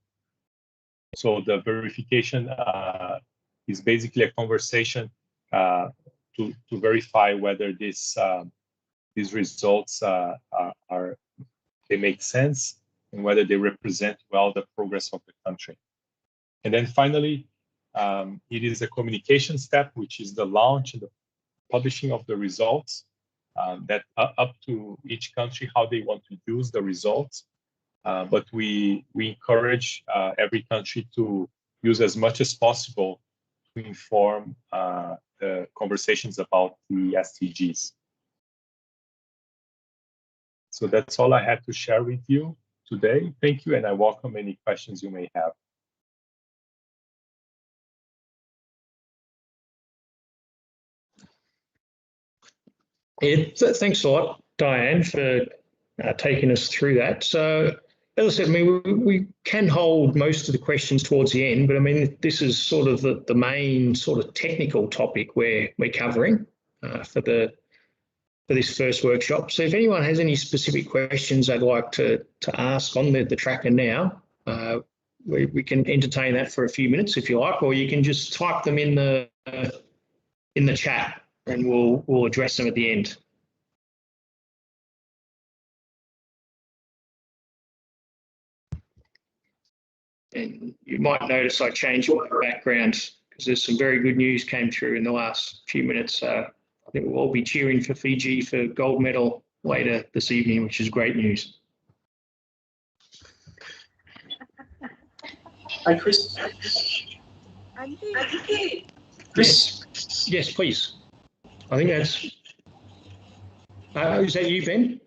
So the verification is basically a conversation to verify whether these results they make sense, and whether they represent well the progress of the country. And then finally, it is a communication step, which is the launch and the publishing of the results, that are up to each country how they want to use the results. But we encourage every country to use as much as possible to inform the conversations about the SDGs. So that's all I had to share with you today. Thank you, and I welcome any questions you may have. Thanks a lot, Diane, for taking us through that. So, as I said, I mean, we can hold most of the questions towards the end, but I mean, this is sort of the main sort of technical topic we're covering for this first workshop. So if anyone has any specific questions they'd like to ask on the tracker now, we can entertain that for a few minutes if you like, or you can just type them in the chat and we'll address them at the end. And you might notice I changed my background because there's some very good news came through in the last few minutes. I think we'll all be cheering for Fiji for gold medal later this evening, which is great news. Hi, Chris. Chris? Yes, please. I think that's... is that you, Ben?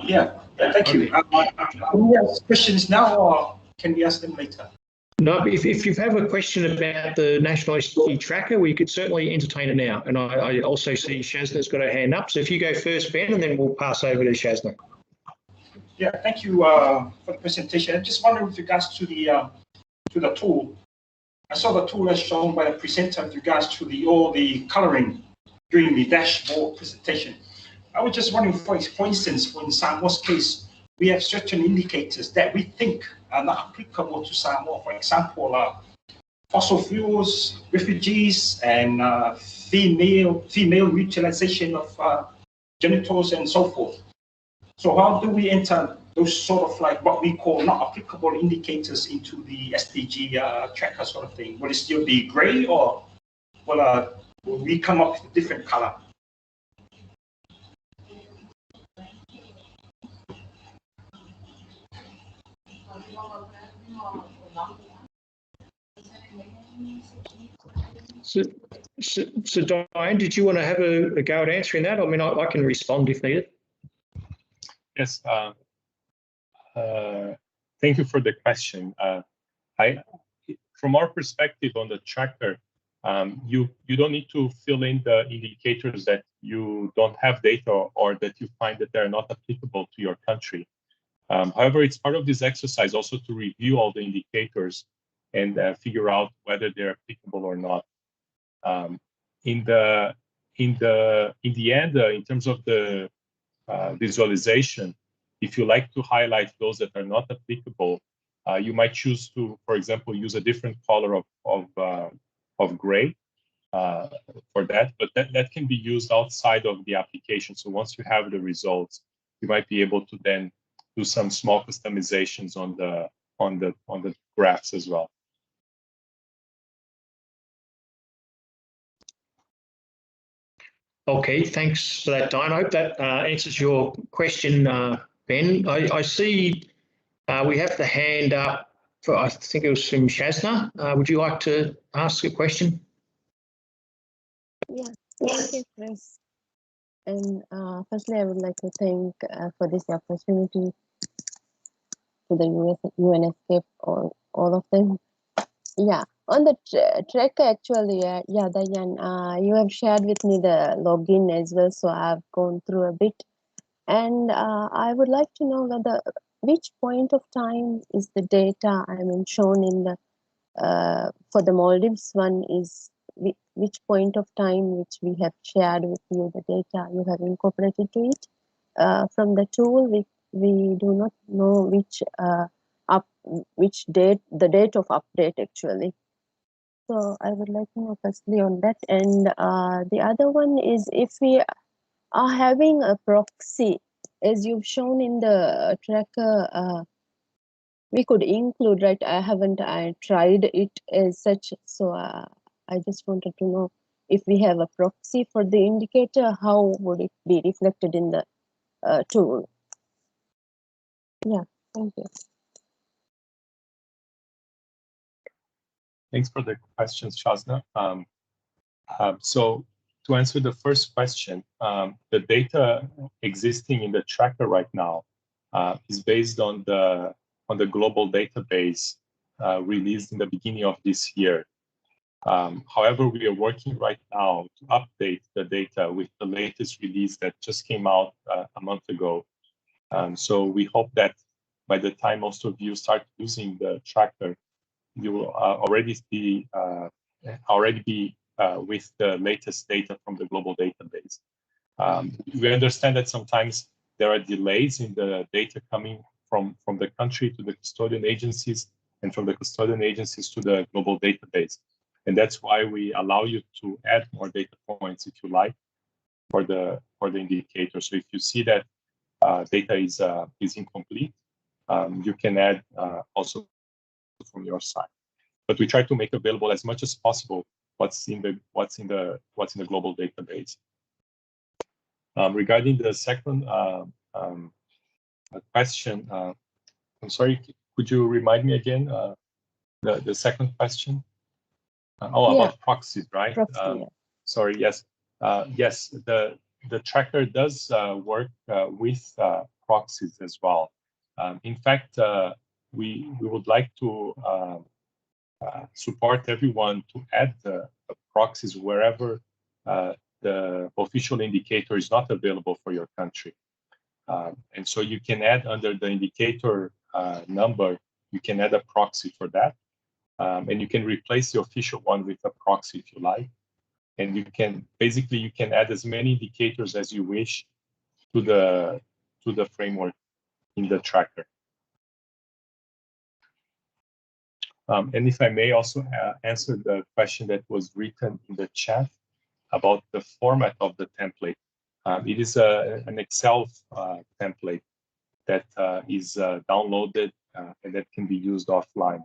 Yeah, thank you. Can we ask questions now or can we ask them later? No, if you have a question about the National SDG Tracker, we could certainly entertain it now. And I also see Shasna's got her hand up. So if you go first, Ben, and then we'll pass over to Shasna. Yeah, thank you for the presentation. I just wondering with regards to the tool. I saw the tool as shown by the presenter with regards to all the coloring during the dashboard presentation. I was just wondering, for instance, in Samoa's case, we have certain indicators that we think are not applicable to Samoa. For example, fossil fuels, refugees, and female mutilization of genitals and so forth. So how do we enter those sort of like what we call not applicable indicators into the SDG tracker sort of thing? Will it still be gray, or will we come up with a different color? So Diane, did you want to have a go at answering that? I mean, I can respond if needed. Yes. Thank you for the question. From our perspective on the tracker, you don't need to fill in the indicators that you don't have data or that you find that they're not applicable to your country. However, it's part of this exercise also to review all the indicators and figure out whether they're applicable or not. In the end, in terms of the visualization, if you like to highlight those that are not applicable, you might choose to, for example, use a different color of gray for that, but that can be used outside of the application. So once you have the results, you might be able to then do some small customizations on the graphs as well. Okay, thanks for that, Diane. I hope that answers your question, Ben. I see we have the hand up for, I think it was from Shasna. Would you like to ask a question? Yeah, thank you, Chris. And firstly, I would like to thank for this opportunity to the UN ESCAP, all of them. Yeah, on the tracker, actually, yeah, Diane, you have shared with me the login as well, so I've gone through a bit. And I would like to know which point of time is the data, I mean, shown in the, for the Maldives one is which point of time which we have shared with you, the data you have incorporated to it. From the tool, we do not know which date, the date of update actually. So I would like to know firstly on that. And the other one is if we are having a proxy, as you've shown in the tracker, we could include, right? I tried it as such. So I just wanted to know if we have a proxy for the indicator, how would it be reflected in the tool? Yeah, thank you. Thanks for the questions, Shasna. So to answer the first question, the data existing in the tracker right now is based on the global database released in the beginning of this year. However, we are working right now to update the data with the latest release that just came out a month ago. So we hope that by the time most of you start using the tracker, you will already be with the latest data from the global database. We understand that sometimes there are delays in the data coming from the country to the custodian agencies and from the custodian agencies to the global database. And that's why we allow you to add more data points if you like for the indicator. So if you see that data is incomplete, you can add also from your side. But we try to make available as much as possible what's in the global database. Regarding the second question, I'm sorry, could you remind me again the second question? About proxies, right? Proxy, Sorry, yes. Yes, the tracker does work with proxies as well. In fact, we would like to support everyone to add the proxies wherever the official indicator is not available for your country. And so you can add under the indicator number, you can add a proxy for that. And you can replace the official one with a proxy if you like. And you can add as many indicators as you wish to the framework in the tracker. And if I may also answer the question that was written in the chat about the format of the template. It is an Excel template that is downloaded and that can be used offline.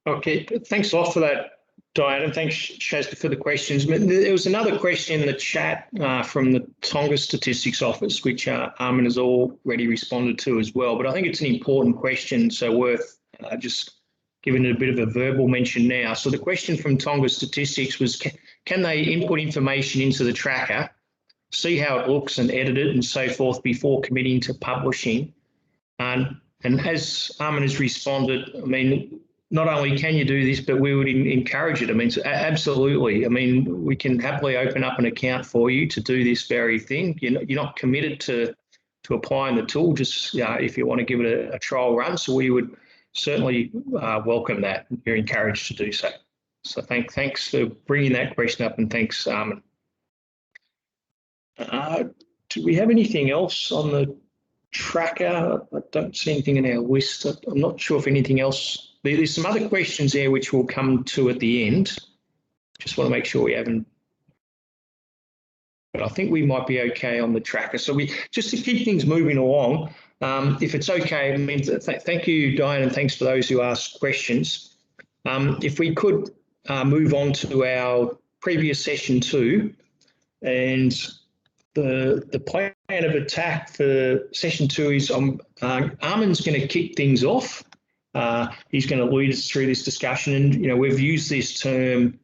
Okay, thanks a lot for that, Diane, and thanks, Shasta, for the questions. There was another question in the chat from the Tonga Statistics Office, which Armin has already responded to as well, but I think it's an important question, so worth just giving it a bit of a verbal mention now. So the question from Tonga Statistics was, can they input information into the tracker, see how it looks and edit it and so forth before committing to publishing? And as Armin has responded, I mean, not only can you do this, but we would encourage it. I mean, absolutely. I mean, we can happily open up an account for you to do this very thing. You're not committed to applying the tool, just if you want to give it a trial run. So we would certainly welcome that. You're encouraged to do so. So thanks for bringing that question up, and thanks, Armin. Do we have anything else on the tracker? I don't see anything in our list. I'm not sure if anything else. There's some other questions there which we'll come to at the end. Just want to make sure we haven't. But I think we might be okay on the tracker. So just to keep things moving along, if it's okay, I mean, thank you, Diane, and thanks for those who asked questions. If we could move on to our previous session 2, and the plan of attack for session 2 is Armin's going to kick things off. He's going to lead us through this discussion, and we've used this term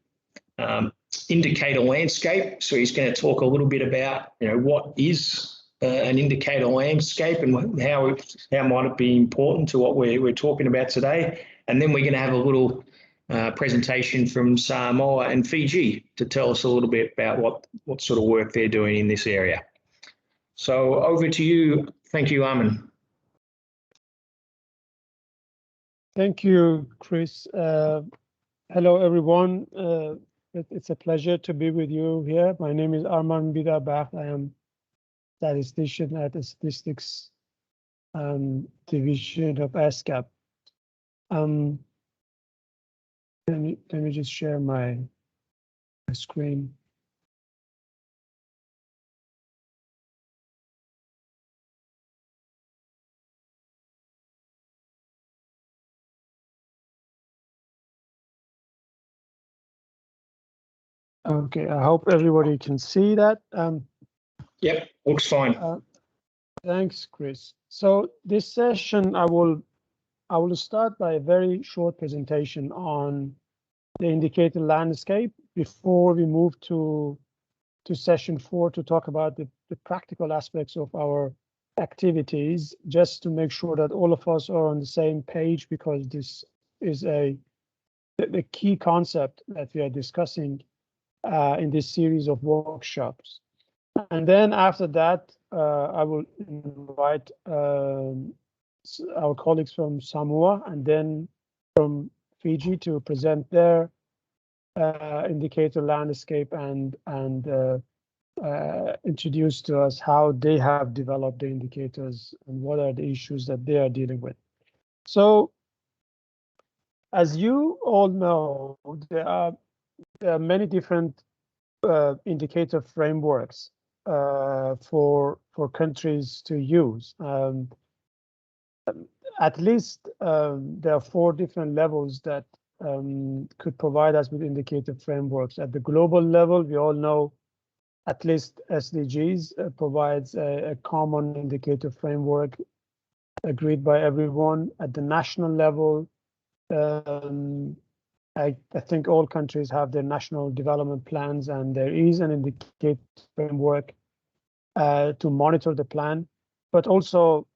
indicator landscape. So he's going to talk a little bit about what is an indicator landscape and how might it be important to what we're talking about today. And then we're going to have a little presentation from Samoa and Fiji to tell us a little bit about what sort of work they're doing in this area. So over to you. Thank you, Armin. Thank you, Chris. Hello, everyone. It's a pleasure to be with you here. My name is Arman Bidabach. I am statistician at the Statistics Division of ESCAP. Let me just share my screen. Okay, I hope everybody can see that. Yep, looks fine. Thanks, Chris. So this session, I will start by a very short presentation on the indicator landscape before we move to session 4 to talk about the practical aspects of our activities just to make sure that all of us are on the same page, because this is the key concept that we are discussing in this series of workshops. And then after that, I will invite our colleagues from Samoa and then from Fiji to present their indicator landscape and introduce to us how they have developed the indicators and what are the issues that they are dealing with. So, as you all know, there are many different indicator frameworks for countries to use. At least there are 4 different levels that could provide us with indicator frameworks. At the global level, we all know at least SDGs provides a common indicator framework agreed by everyone. At the national level, I think all countries have their national development plans, and there is an indicator framework to monitor the plan, but also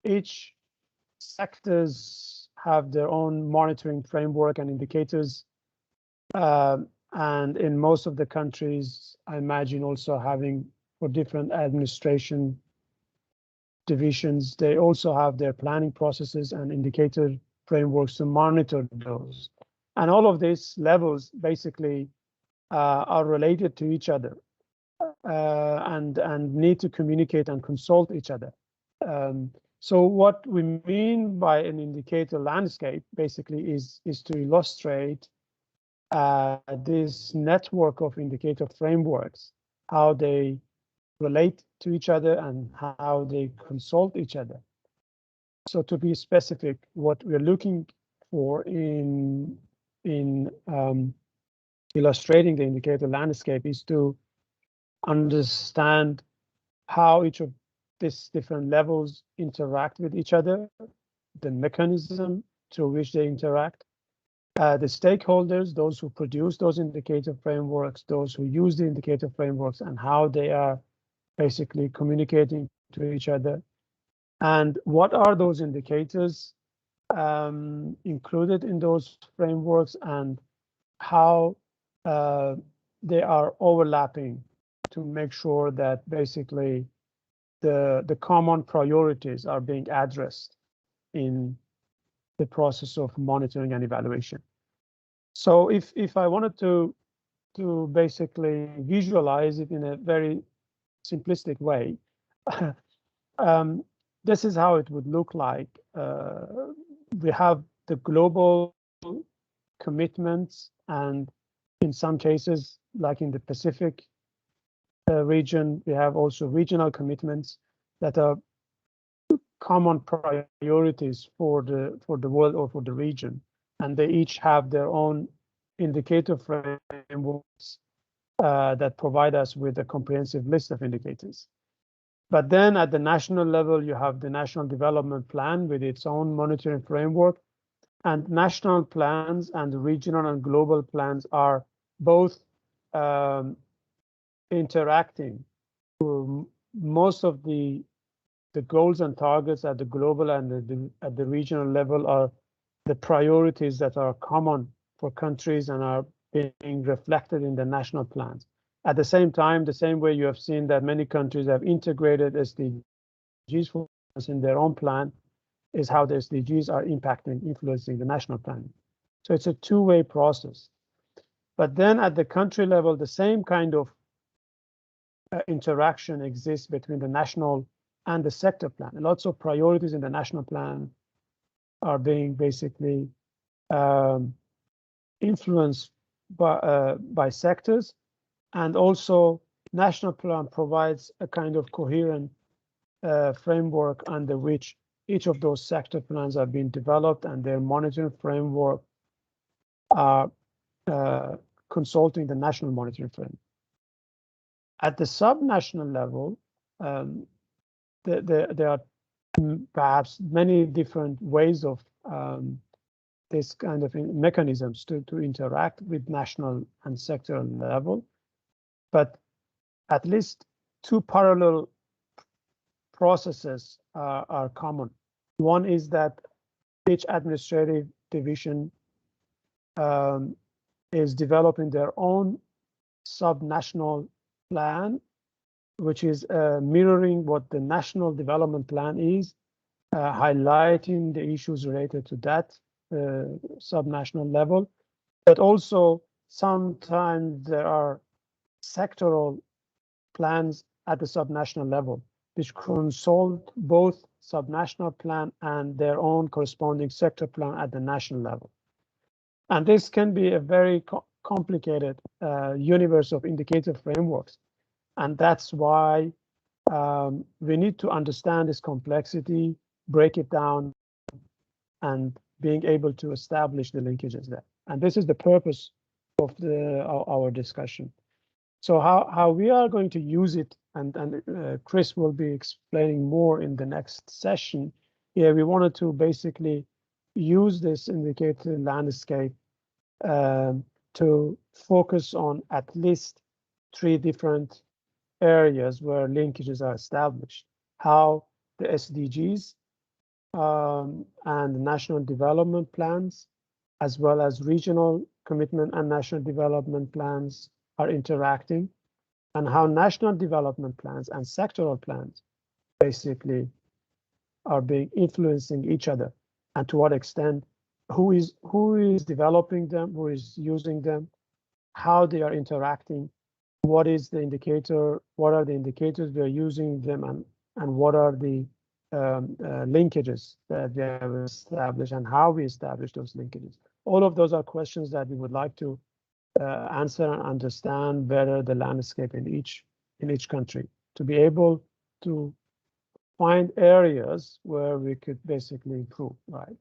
each sectors have their own monitoring framework and indicators. And in most of the countries, I imagine also having for different administration divisions, they also have their planning processes and indicator frameworks to monitor those. And all of these levels basically are related to each other and need to communicate and consult each other. So what we mean by an indicator landscape basically is to illustrate this network of indicator frameworks, how they relate to each other and how they consult each other. So to be specific, what we're looking for in illustrating the indicator landscape is to understand how each of these different levels interact with each other, the mechanism through which they interact, the stakeholders, those who produce those indicator frameworks, those who use the indicator frameworks, and how they are basically communicating to each other. And what are those indicators included in those frameworks, and how they are overlapping to make sure that basically the common priorities are being addressed in the process of monitoring and evaluation. So if I wanted to basically visualize it in a very simplistic way, this is how it would look like. We have the global commitments, and in some cases, like in the Pacific region, we have also regional commitments that are common priorities for the world or for the region, and they each have their own indicator frameworks that provide us with a comprehensive list of indicators. But then at the national level, you have the National Development Plan with its own monitoring framework, and national plans and regional and global plans are both interacting. Most of the goals and targets at the global and at the regional level are the priorities that are common for countries and are being reflected in the national plans. At the same time, the same way you have seen that many countries have integrated SDGs in their own plan, is how the SDGs are impacting, influencing the national plan. So it's a two-way process. But then at the country level, the same kind of interaction exists between the national and the sector plan. And lots of priorities in the national plan are being basically influenced by sectors, and also national plan provides a kind of coherent framework under which each of those sector plans are being developed, and their monitoring framework are consulting the national monitoring framework. At the subnational level, there are perhaps many different ways of this kind of mechanisms to interact with national and sectoral level, but at least two parallel processes are common. One is that each administrative division is developing their own subnational plan, which is mirroring what the national development plan is, highlighting the issues related to that subnational level. But also sometimes there are sectoral plans at the subnational level, which consult both subnational plan and their own corresponding sector plan at the national level. And this can be a very complicated universe of indicator frameworks. And that's why we need to understand this complexity, break it down, and being able to establish the linkages there. And this is the purpose of our discussion. So how we are going to use it, and Chris will be explaining more in the next session. Yeah, we wanted to basically use this indicator landscape to focus on at least 3 different areas where linkages are established. How the SDGs and the national development plans, as well as regional commitment and national development plans are interacting, and how national development plans and sectoral plans basically are being influencing each other, and to what extent, who is developing them, who is using them, how they are interacting, what is the indicator, what are the indicators we are using them, and what are the linkages that they have established, and how we establish those linkages. All of those are questions that we would like to answer and understand better the landscape in each country, to be able to find areas where we could basically improve, right?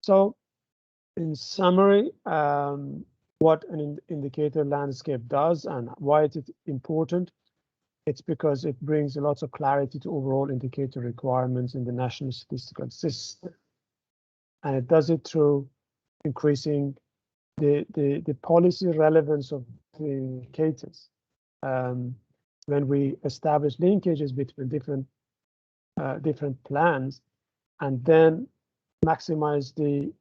So in summary, what an indicator landscape does and why it is important, it's because it brings lots of clarity to overall indicator requirements in the national statistical system. And it does it through increasing the policy relevance of the indicators. When we establish linkages between different plans, and then maximize the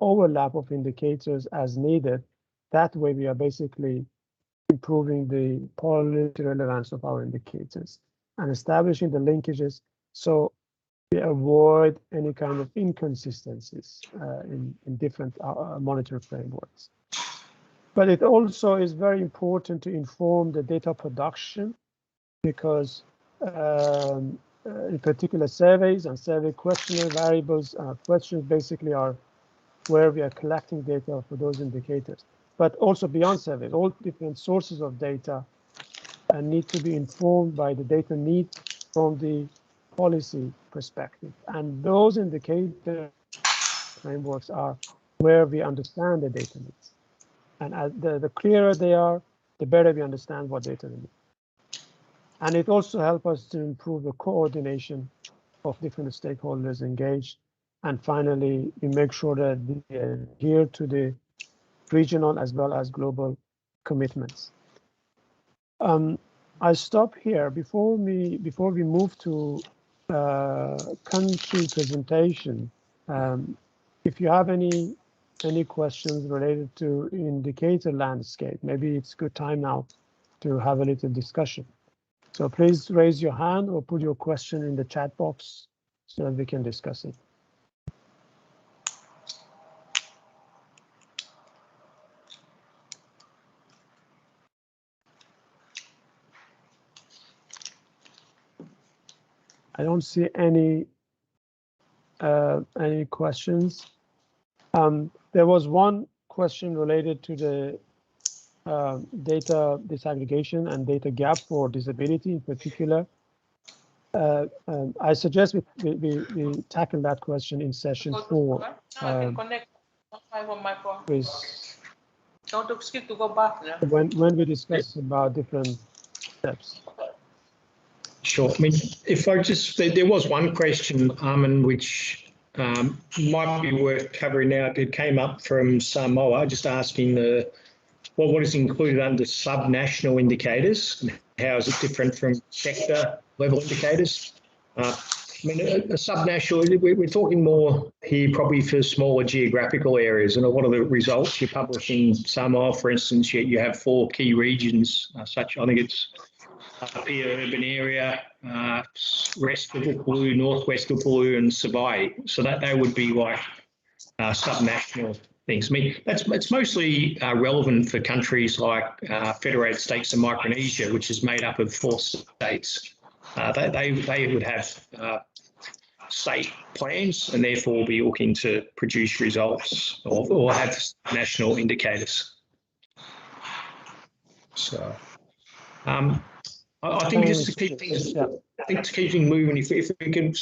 overlap of indicators as needed, that way we are basically improving the policy relevance of our indicators and establishing the linkages so we avoid any kind of inconsistencies in different monitoring frameworks. But it also is very important to inform the data production, because in particular surveys and survey questionnaire variables, questions basically are where we are collecting data for those indicators. But also beyond surveys, all different sources of data need to be informed by the data need from the policy perspective. And those indicator frameworks are where we understand the data needs. And the clearer they are, the better we understand what data we need. And it also helps us to improve the coordination of different stakeholders engaged. And finally, we make sure that we adhere to the regional as well as global commitments. I stop here before we move to country presentation. If you have any questions related to indicator landscape, maybe it's a good time now to have a little discussion. So please raise your hand or put your question in the chat box so that we can discuss it. I don't see any questions. There was one question related to the data disaggregation and data gap for disability in particular. I suggest we tackle that question in session 4. When we discuss about different steps. Sure. I mean, if I just, there was one question, Armin, which might be worth covering now. It came up from Samoa, just asking what is included under subnational indicators, and how is it different from sector level indicators? I mean, a subnational, we're talking more here probably for smaller geographical areas, and a lot of the results you publish in Samoa, for instance, you have 4 key regions, such, I think it's Pia urban area, rest of Upolu, northwest Upolu, and Sabai. So that they would be like subnational things. I mean, it's mostly relevant for countries like Federated States of Micronesia, which is made up of 4 states. They would have state plans and therefore be looking to produce results or have national indicators. So I think just to keep things, moving, if we can,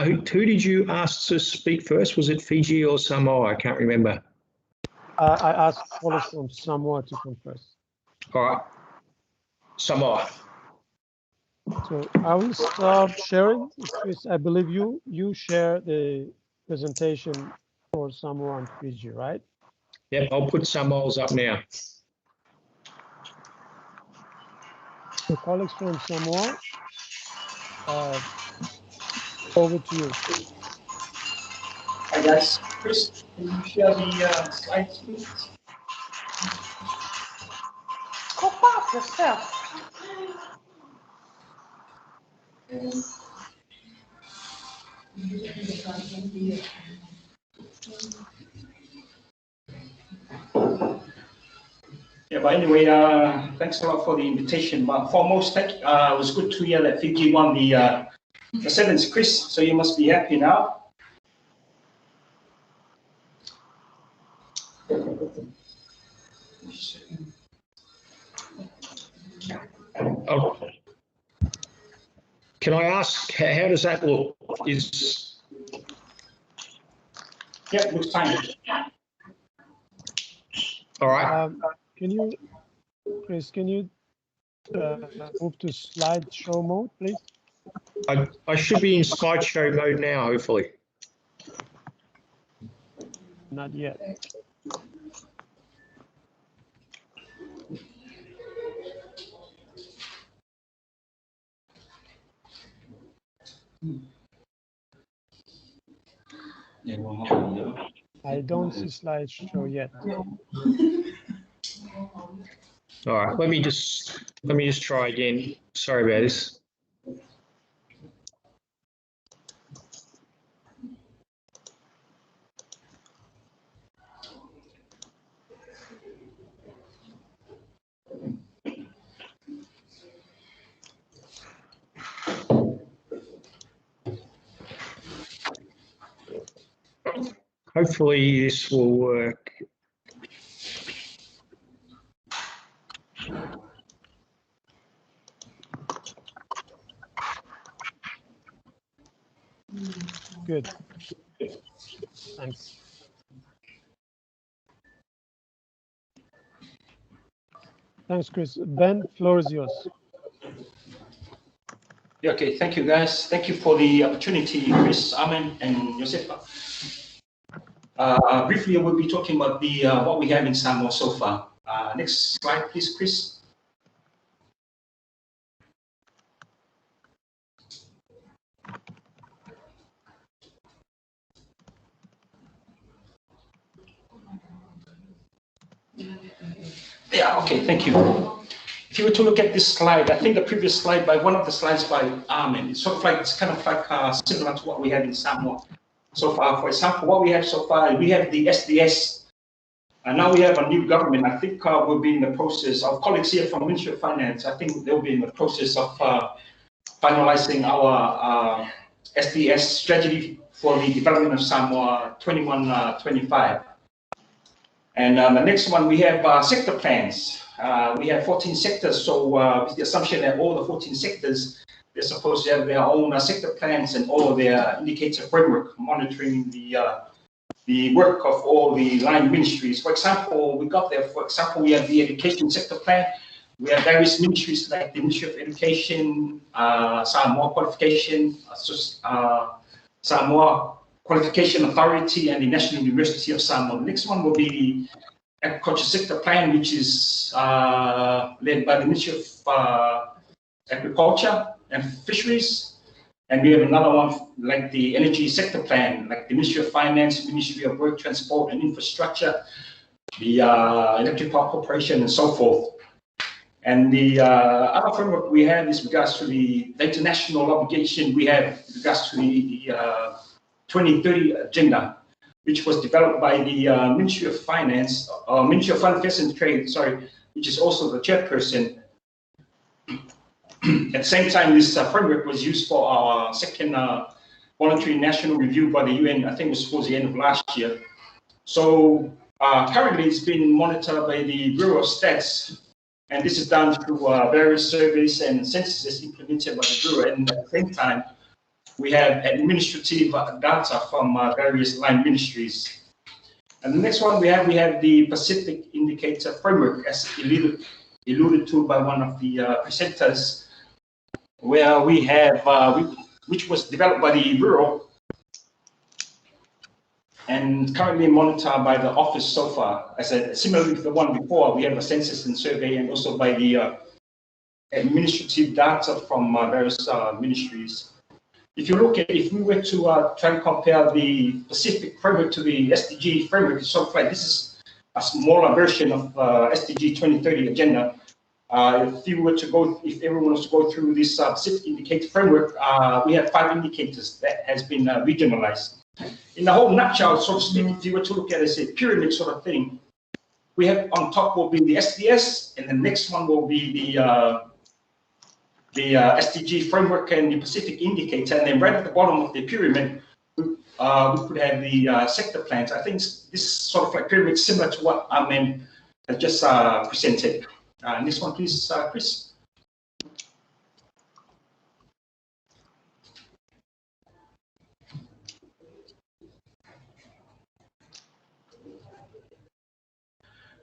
who did you ask to speak first? Was it Fiji or Samoa? I can't remember. I asked colleagues from Samoa to come first. All right, Samoa. So I will start sharing. Chris, I believe you share the presentation for Samoa and Fiji, right? Yep, I'll put Samoa's up now. The colleagues from Samoa, over to you. Hi guys, Chris, can you share the slides, please? Go past yourself. Yeah, but anyway, thanks a lot for the invitation. But foremost, it was good to hear that Fiji won the 7th, Chris. So you must be happy now. Oh. Can I ask, how does that look? Yeah, it looks fine. All right. Can you, Chris, can you move to slideshow mode, please? I should be in slideshow mode now, hopefully. Not yet. I don't see slideshow yet. All right, let me just try again. Sorry about this. Hopefully this will work. Good. Thanks. Thanks, Chris. Ben, floor is yours. Yeah, okay, thank you guys. Thank you for the opportunity, Chris, Amen, and Josefa. Briefly, we'll be talking about the what we have in Samoa so far. Next slide, please, Chris. Yeah, okay, thank you. If you were to look at this slide, I think the previous slide one of the slides by Armin, it's kind of like similar to what we have in Samoa so far. For example, what we have so far, we have the SDS, and now we have a new government. I think we'll be in the process of colleagues here from Ministry of Finance. I think they'll be in the process of finalizing our SDS strategy for the development of Samoa 21-25. And the next one, we have sector plans. We have 14 sectors, so with the assumption that all the 14 sectors, they're supposed to have their own sector plans and all their indicator framework, monitoring the work of all the line ministries. For example, we have the education sector plan. We have various ministries like the Ministry of Education, Samoa Qualification, Samoa Qualification Authority, and the National University of Samoa. The next one will be the Agriculture Sector Plan, which is led by the Ministry of agriculture and fisheries. And we have another one like the energy sector plan, like the Ministry of Finance, Ministry of Work, Transport and Infrastructure, the Electric Power Corporation and so forth. And the other framework we have is regards to the international obligation we have with regards to the 2030 agenda, which was developed by the Ministry of Finance, Ministry of Foreign Affairs and Trade, sorry, which is also the chairperson. At the same time, this framework was used for our second voluntary national review by the UN, I think it was towards the end of last year. So currently it's been monitored by the Bureau of Stats, and this is done through various surveys and censuses implemented by the Bureau. And at the same time, we have administrative data from various line ministries. And the next one we have the Pacific Indicator Framework, as alluded to by one of the presenters, where we have, which was developed by the Bureau and currently monitored by the office so far. As I said, similarly to the one before, we have a census and survey, and also by the administrative data from various ministries. If you look at, if we were to try and compare the Pacific framework to the SDG framework, it's sort of like this is a smaller version of SDG 2030 agenda. If you were to go, if everyone was to go through this Pacific indicator framework, we have 5 indicators that has been regionalized. In the whole nutshell, so to speak, if you were to look at it as a pyramid sort of thing, we have on top will be the SDS, and the next one will be the SDG framework and the Pacific indicator, and then right at the bottom of the pyramid, we could have the sector plans. I think this sort of like pyramid similar to what Armin has just presented. Next one, please, Chris.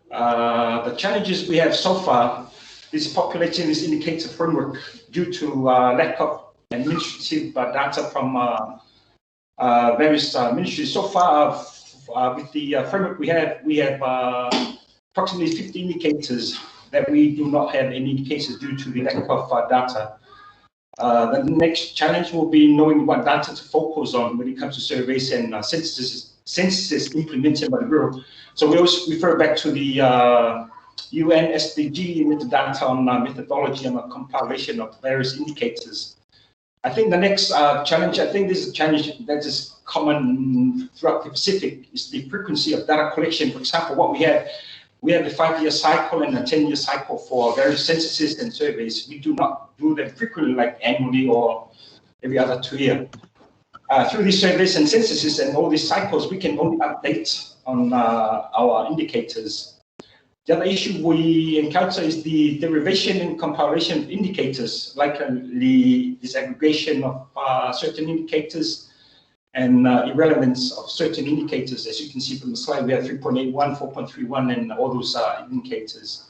The challenges we have so far is populating this indicator framework due to lack of administrative data from various ministries. So far, with the framework we have approximately 50 indicators that we do not have any indicators due to the lack of data. The next challenge will be knowing what data to focus on when it comes to surveys and censuses implemented by the Bureau. So we always refer back to the UN SDG metadata on methodology and a compilation of various indicators. I think the next challenge, I think this is a challenge that is common throughout the Pacific, is the frequency of data collection. For example, what we have a 5-year cycle and a 10-year cycle for various censuses and surveys. We do not do them frequently, like annually or every other 2 years. Through these surveys and censuses and all these cycles, we can only update on our indicators. The other issue we encounter is the derivation and compilation of indicators, like the disaggregation of certain indicators and irrelevance of certain indicators. As you can see from the slide, we have 3.81, 4.31, and all those indicators.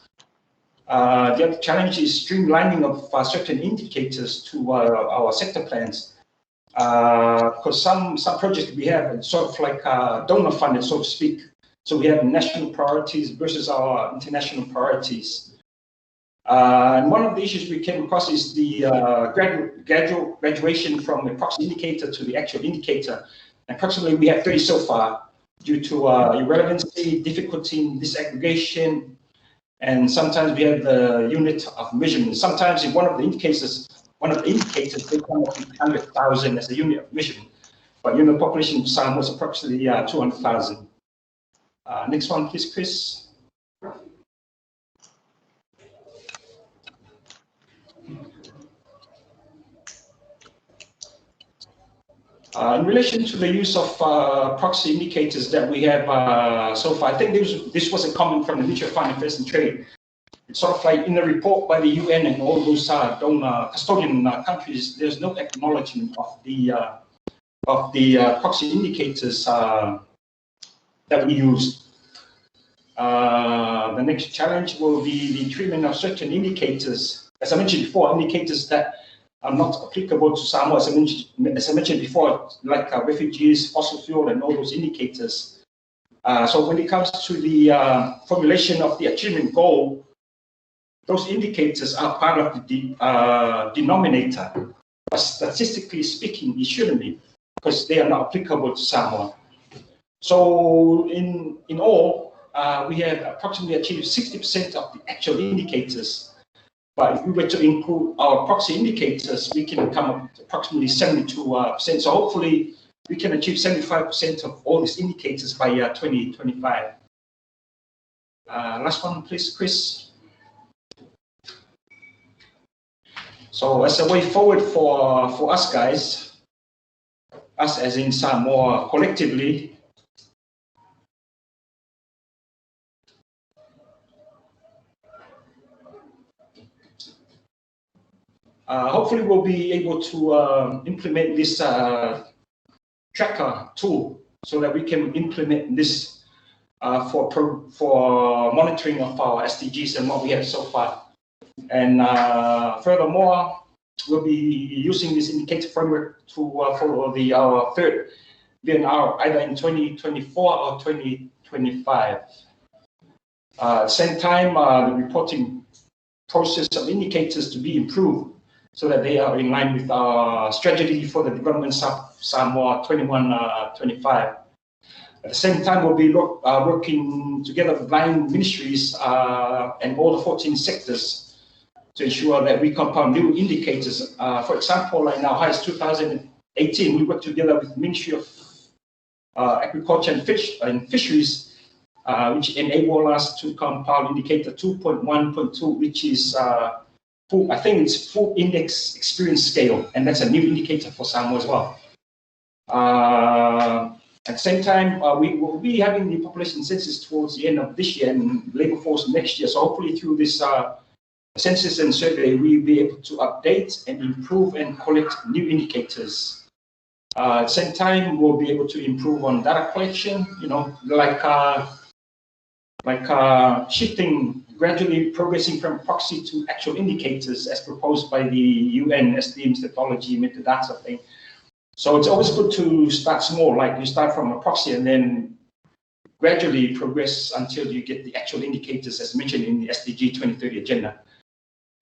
The other challenge is streamlining of certain indicators to our sector plans. Because some projects we have sort of like donor funded, so to speak. So we have national priorities versus our international priorities. And one of the issues we came across is the gradual graduation from the proxy indicator to the actual indicator. Approximately we have 30 so far due to irrelevancy, difficulty in disaggregation, and sometimes we have the unit of measurement. Sometimes in one of the indicators they come up with 100,000 as a unit of measurement, but unit population sum was approximately 200,000. Next one, please, Chris. In relation to the use of proxy indicators that we have so far, I think this was a comment from the Ministry of Foreign Affairs and Trade. It's sort of like in the report by the UN and all those donor custodian countries, there's no acknowledgement of the proxy indicators that we use. The next challenge will be the treatment of certain indicators. As I mentioned before, indicators that are not applicable to Samoa, as I mentioned before, like refugees, fossil fuel, and all those indicators. So when it comes to the formulation of the achievement goal, those indicators are part of the denominator. But statistically speaking, it shouldn't be, because they are not applicable to Samoa. So in all, we have approximately achieved 60% of the actual indicators. But if we were to include our proxy indicators, we can come up to approximately 72%. So hopefully we can achieve 75% of all these indicators by 2025. Last one, please, Chris. So as a way forward for us guys, us as in Samoa collectively, hopefully we'll be able to implement this tracker tool so that we can implement this for monitoring of our SDGs and what we have so far. And furthermore, we'll be using this indicator framework to follow our third VNR either in 2024 or 2025. At the same time, the reporting process of indicators to be improved so that they are in line with our strategy for the development of Samoa 21-25. At the same time, we'll be working together with line ministries and all the 14 sectors to ensure that we compile new indicators. For example, in our highest 2018, we worked together with the Ministry of Agriculture and Fisheries, which enable us to compile indicator 2.1.2, which is I think it's full index experience scale, and that's a new indicator for Samoa as well. At the same time, we will be having the population census towards the end of this year and labor force next year. So hopefully through this census and survey, we'll be able to update and improve and collect new indicators. At the same time, we'll be able to improve on data collection, you know, like shifting, gradually progressing from proxy to actual indicators as proposed by the UN SDGs methodology, metadata thing. So it's always good to start small, like you start from a proxy and then gradually progress until you get the actual indicators as mentioned in the SDG 2030 agenda.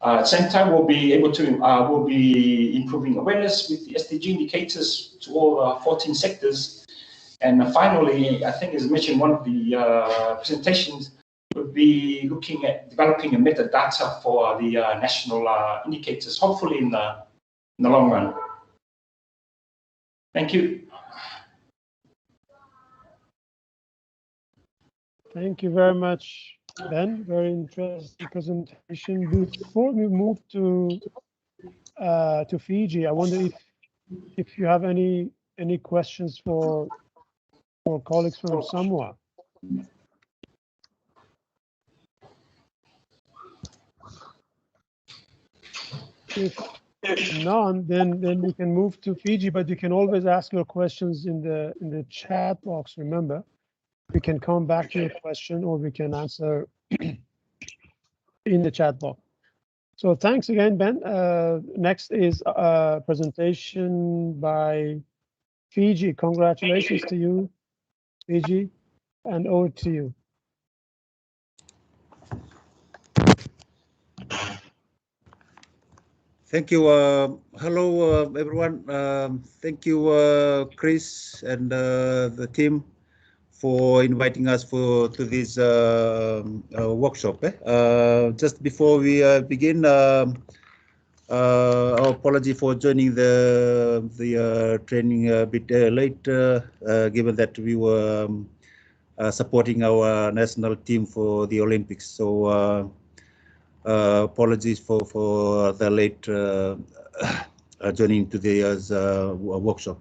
At the same time, we'll be able to, we'll be improving awareness with the SDG indicators to all 14 sectors. And finally, I think as mentioned, one of the presentations would be looking at developing a metadata for the national indicators, hopefully in the long run. Thank you. Thank you very much, Ben. Very interesting presentation. Before we move to Fiji, I wonder if you have any questions for colleagues from Samoa. If none, then we can move to Fiji, but you can always ask your questions in the chat box. Remember, we can come back to your question or we can answer in the chat box. So thanks again, Ben. Next is a presentation by Fiji. Congratulations to you, Fiji, and over to you. Thank you. Hello, everyone. Thank you, Chris and the team for inviting us to this workshop. Just before we begin, our apology for joining the training a bit late, given that we were supporting our national team for the Olympics. So apologies for the late joining today's workshop.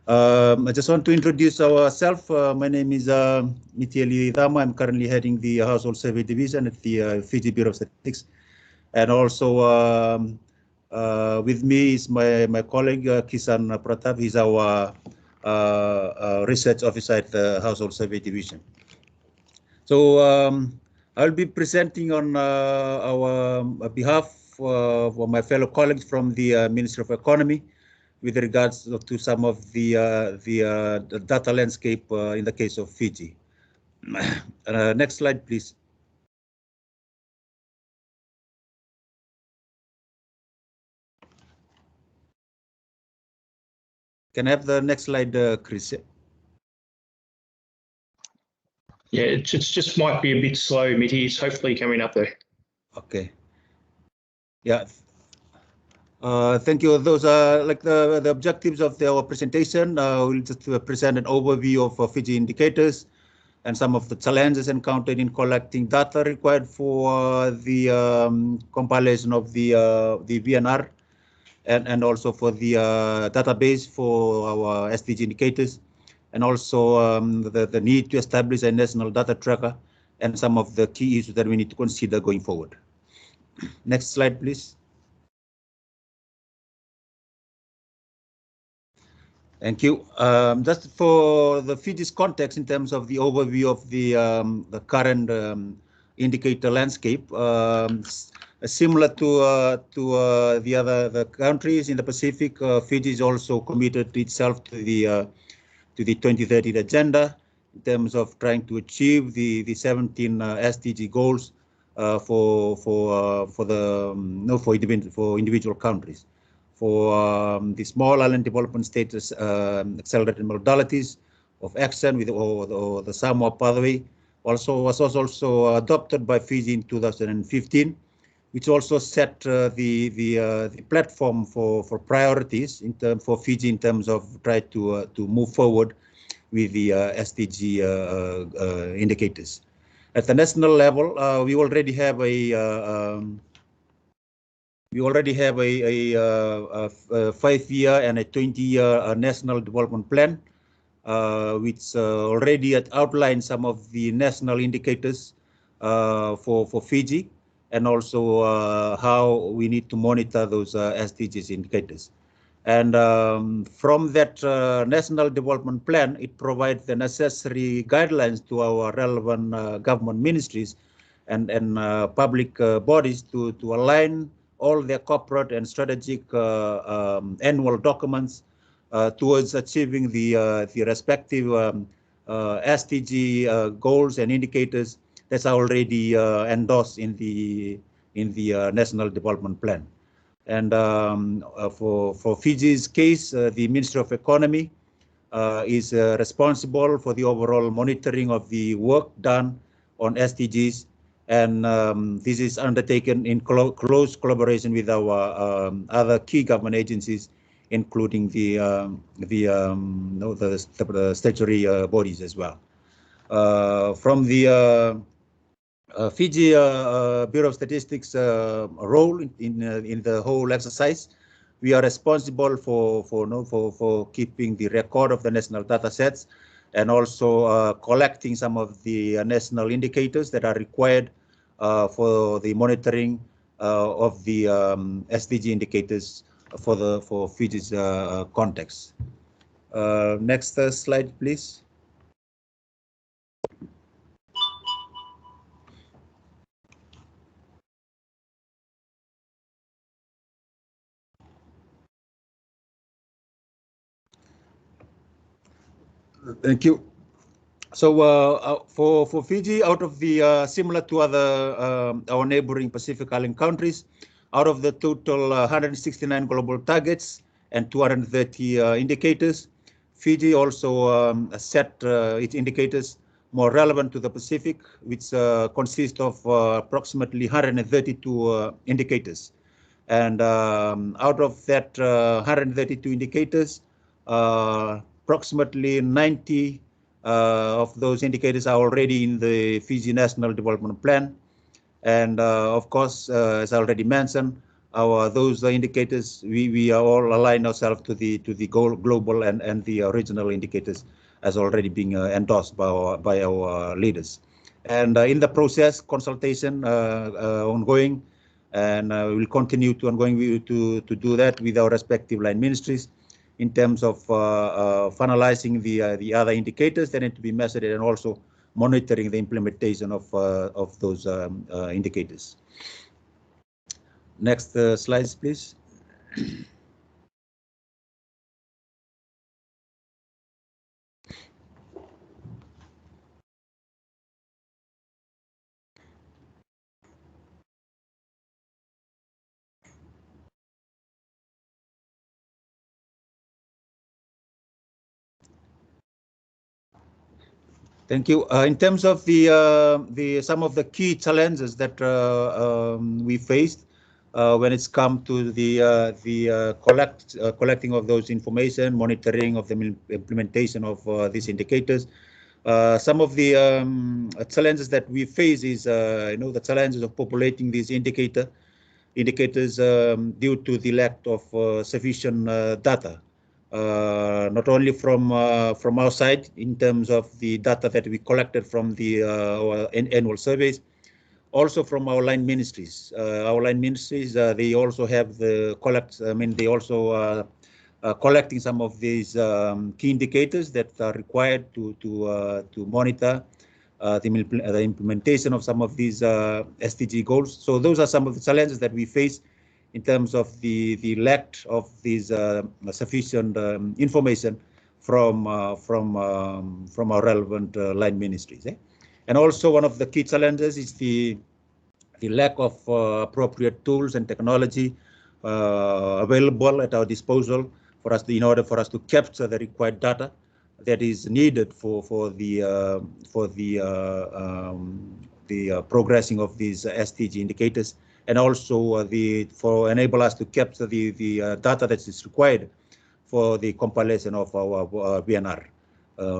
I just want to introduce ourselves. My name is Mitieli Idama. I'm currently heading the Household Survey Division at the Fiji Bureau of Statistics. And also with me is my colleague Kisan Pratap. He's our research officer at the Household Survey Division. So I'll be presenting on our behalf for my fellow colleagues from the Ministry of Economy with regards to some of the data landscape in the case of Fiji. Next slide, please. Can I have the next slide, Chris? Yeah, it just might be a bit slow, Mitty. It's hopefully coming up there. Okay. Yeah. Thank you. Those are like the objectives of our presentation. We'll just present an overview of Fiji indicators and some of the challenges encountered in collecting data required for the compilation of the VNR and also for the database for our SDG indicators, and also the need to establish a national data tracker and some of the key issues that we need to consider going forward. Next slide, please. Thank you. Just for the Fiji's context in terms of the overview of the current indicator landscape, similar to the countries in the Pacific, Fiji is also committed itself to the 2030 agenda in terms of trying to achieve the 17 SDG goals for individual countries. For the small island development status accelerated modalities of action with or the Samoa pathway was also adopted by Fiji in 2015, which also set the platform for priorities for Fiji in terms of try to move forward with the SDG indicators. At the national level, we already have a 5-year and a 20-year national development plan, which already outlines some of the national indicators for Fiji, and also how we need to monitor those SDGs indicators. And from that national development plan, it provides the necessary guidelines to our relevant government ministries and public bodies to align all their corporate and strategic annual documents towards achieving the respective SDG goals and indicators that's already endorsed in the National Development Plan. And for Fiji's case, the Ministry of Economy is responsible for the overall monitoring of the work done on SDGs, and this is undertaken in close collaboration with our other key government agencies, including the statutory bodies as well. From the Fiji Bureau of Statistics role in the whole exercise, we are responsible for keeping the record of the national data sets, and also collecting some of the national indicators that are required for the monitoring of the SDG indicators for Fiji's context. Next slide, please. Thank you. So for Fiji, out of the similar to other our neighboring Pacific Island countries, out of the total 169 global targets and 230 indicators, Fiji also set its indicators more relevant to the Pacific, which consist of approximately 132 indicators. And out of that 132 indicators, approximately 90 of those indicators are already in the Fiji National Development Plan. And of course, as I already mentioned, those indicators, we are all align ourselves to the global and the regional indicators as already being endorsed by our leaders. And in the process, consultation ongoing, and we will continue to do that with our respective line ministries in terms of finalizing the other indicators that need to be measured, and also monitoring the implementation of those indicators. Next slides, please. Thank you. In terms of some of the key challenges that we faced when it's come to the collecting of those information, monitoring of the implementation of these indicators, some of the challenges that we face is, the challenges of populating these indicators due to the lack of sufficient data. Not only from our side in terms of the data that we collected from the our annual surveys, also from our line ministries. Our line ministries, they also have the they also collecting some of these key indicators that are required to monitor the implementation of some of these SDG goals. So those are some of the challenges that we face in terms of the lack of these sufficient information from our relevant line ministries. And also one of the key challenges is the lack of appropriate tools and technology available at our disposal for us in order for us to capture the required data that is needed for the progressing of these SDG indicators, and also for enable us to capture the data that is required for the compilation of our VNR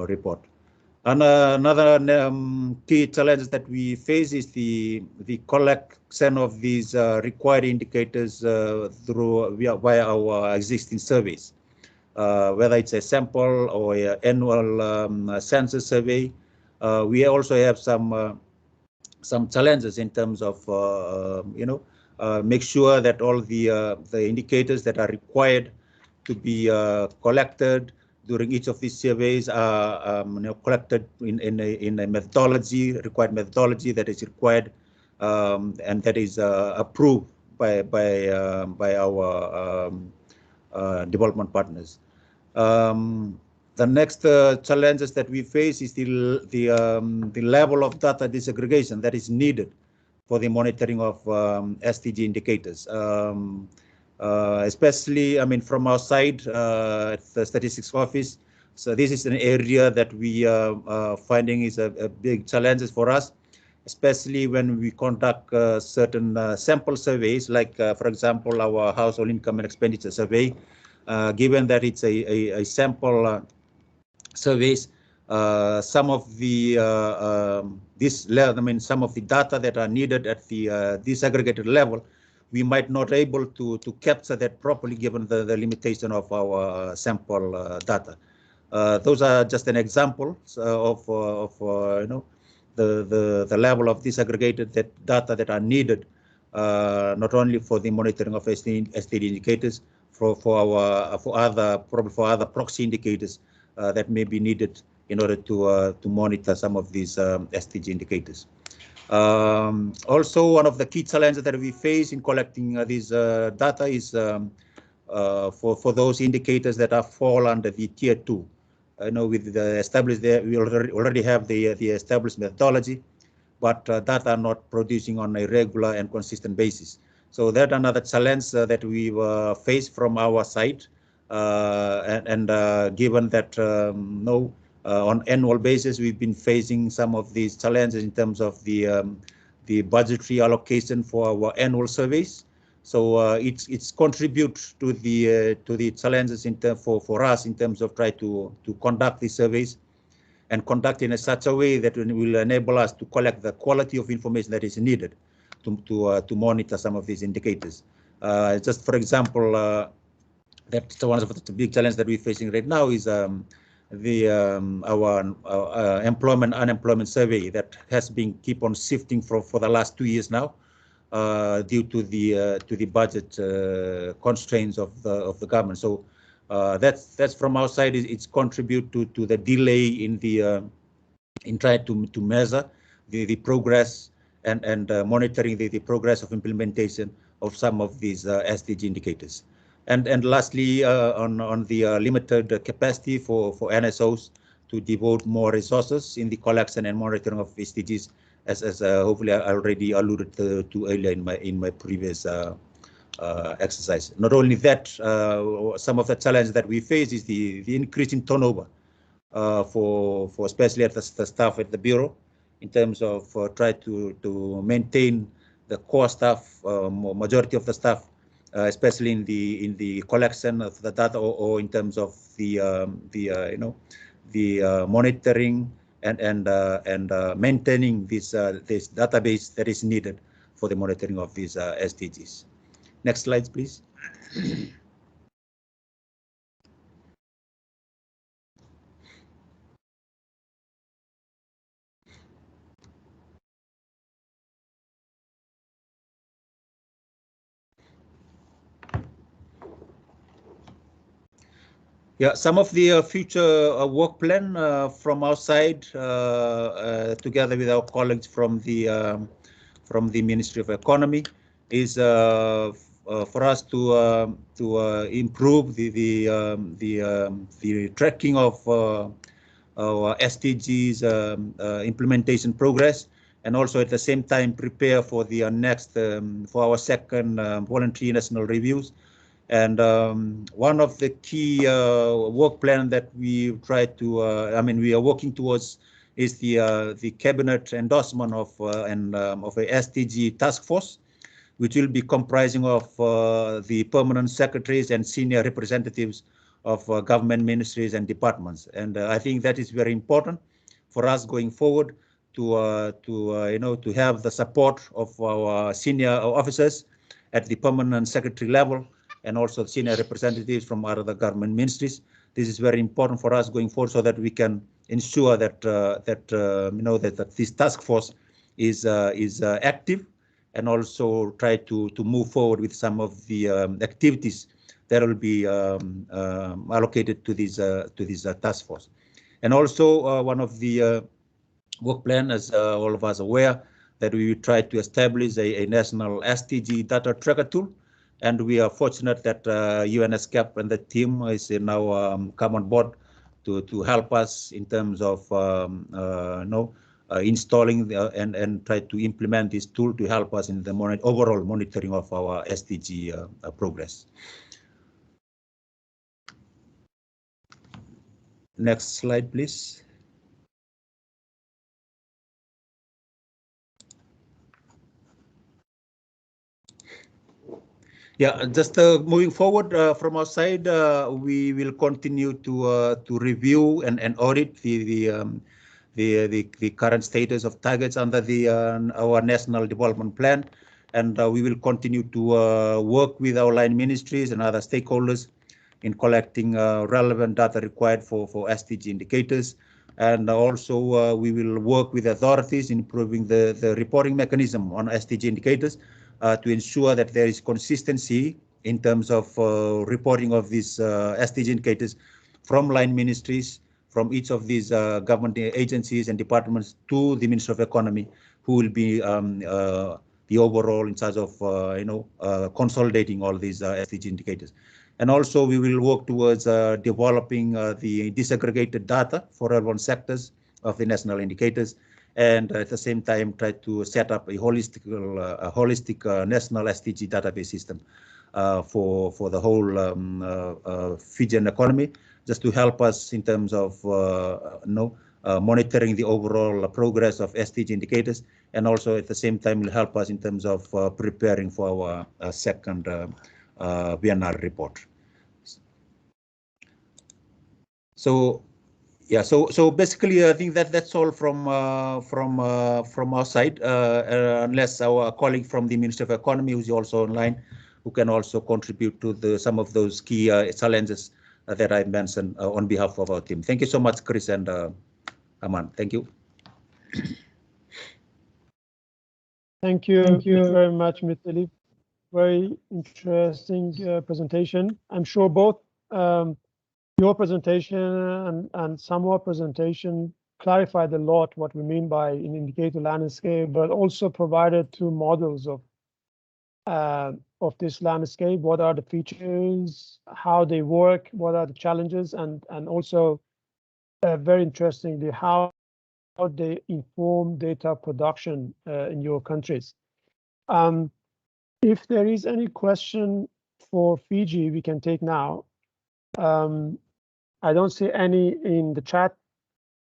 report. And another key challenge that we face is the collection of these required indicators via our existing surveys, whether it's a sample or an annual census survey. We also have some challenges in terms of make sure that all the indicators that are required to be collected during each of these surveys are collected in a methodology, required methodology that is required and that is approved by our development partners. The next challenges that we face is the level of data disaggregation that is needed for the monitoring of SDG indicators. Especially, from our side at the Statistics Office. So this is an area that we are finding is a big challenge for us, especially when we conduct certain sample surveys, like, for example, our household income and expenditure survey. Given that it's a sample surveys, some of the some of the data that are needed at the disaggregated level, we might not able to capture that properly given the limitation of our sample data. Those are just an example of the level of disaggregated data that are needed, not only for the monitoring of SDG indicators, for other proxy indicators that may be needed in order to monitor some of these SDG indicators. Also, one of the key challenges that we face in collecting this data is for those indicators that are fall under the tier 2. With the established there, we already have the established methodology, but data are not producing on a regular and consistent basis. So that's another challenge that we face from our side, and given that on annual basis, we've been facing some of these challenges in terms of the budgetary allocation for our annual surveys. So it's contribute to the challenges for us in terms of try to conduct these surveys and conduct in such a way that will enable us to collect the quality of information that is needed to monitor some of these indicators. Just for example, that's one of the big challenges that we're facing right now is our unemployment survey that has been keep on shifting for the last 2 years now, due to the budget constraints of the government. So that's from our side. It's contribute to the delay in trying to measure the progress and monitoring the progress of implementation of some of these SDG indicators. And lastly, on the limited capacity for NSOs to devote more resources in the collection and monitoring of SDGs, as hopefully I already alluded to earlier in my previous exercise. Not only that, some of the challenges that we face is the increasing turnover for especially at the staff at the bureau, in terms of try to maintain the core staff, majority of the staff, especially in the collection of the data, or in terms of the monitoring and maintaining this database that is needed for the monitoring of these SDGs. Next slide, please. Yeah, some of the future work plan from our side, together with our colleagues from the Ministry of Economy, is for us to improve the tracking of our SDGs implementation progress, and also at the same time prepare for the next for our second voluntary national reviews. And one of the key work plan that we try to, we are working towards is the cabinet endorsement of of a SDG task force, which will be comprising of the permanent secretaries and senior representatives of government ministries and departments. And I think that is very important for us going forward to have the support of our senior officers at the permanent secretary level, and also senior representatives from other government ministries. This is very important for us going forward, so that we can ensure that that this task force is active, and also try to move forward with some of the activities that will be allocated to this task force. And also one of the work plan, as all of us are aware, that we will try to establish a national SDG data tracker tool. And we are fortunate that ESCAP and the team is now come on board to help us in terms of installing and try to implement this tool to help us in the overall monitoring of our SDG progress. Next slide, please. Yeah, just moving forward from our side, we will continue to review and audit the current status of targets under our national development plan, and we will continue to work with our line ministries and other stakeholders in collecting relevant data required for SDG indicators. And also we will work with authorities in improving the reporting mechanism on SDG indicators, to ensure that there is consistency in terms of reporting of these SDG indicators from line ministries, from each of these government agencies and departments to the Ministry of Economy, who will be the overall in charge of consolidating all these SDG indicators. And also we will work towards developing the disaggregated data for relevant sectors of the national indicators, and at the same time try to set up a holistic national SDG database system for the whole Fijian economy, just to help us in terms of monitoring the overall progress of SDG indicators, and also at the same time will help us in terms of preparing for our second VNR report. So yeah, so basically I think that's all from our side, unless our colleague from the Ministry of Economy, who's also online, who can also contribute to some of those key challenges that I mentioned on behalf of our team. Thank you so much, Chris and Aman. Thank you. Thank you very much, Mitali. Very interesting presentation. I'm sure both your presentation and Samoa presentation clarified a lot what we mean by an indicator landscape, but also provided two models of this landscape. What are the features, how they work, what are the challenges, and also very interestingly, how they inform data production in your countries. If there is any question for Fiji, we can take now. I don't see any in the chat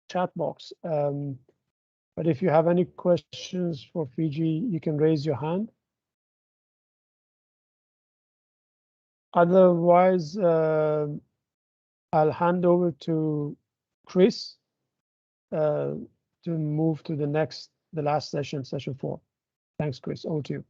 chat box. But if you have any questions for Fiji, you can raise your hand. Otherwise, I'll hand over to Chris to move to the last session, session 4. Thanks, Chris. Over to you.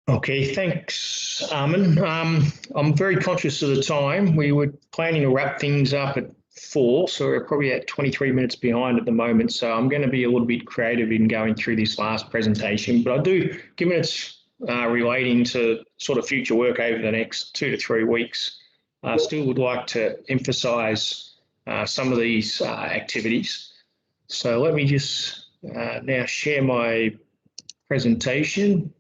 Okay, thanks, Armin. I'm very conscious of the time. We were planning to wrap things up at 4, so we're probably at 23 minutes behind at the moment. So I'm going to be a little bit creative in going through this last presentation, but I do, given it's relating to sort of future work over the next 2 to 3 weeks, I still would like to emphasise some of these activities. So let me just now share my presentation.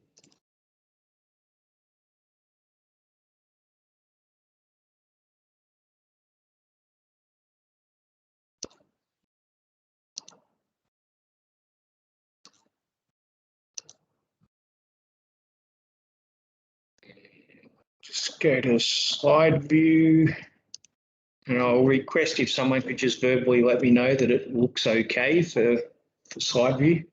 Just go to slide view, and I'll request if someone could just verbally let me know that it looks okay for slide view.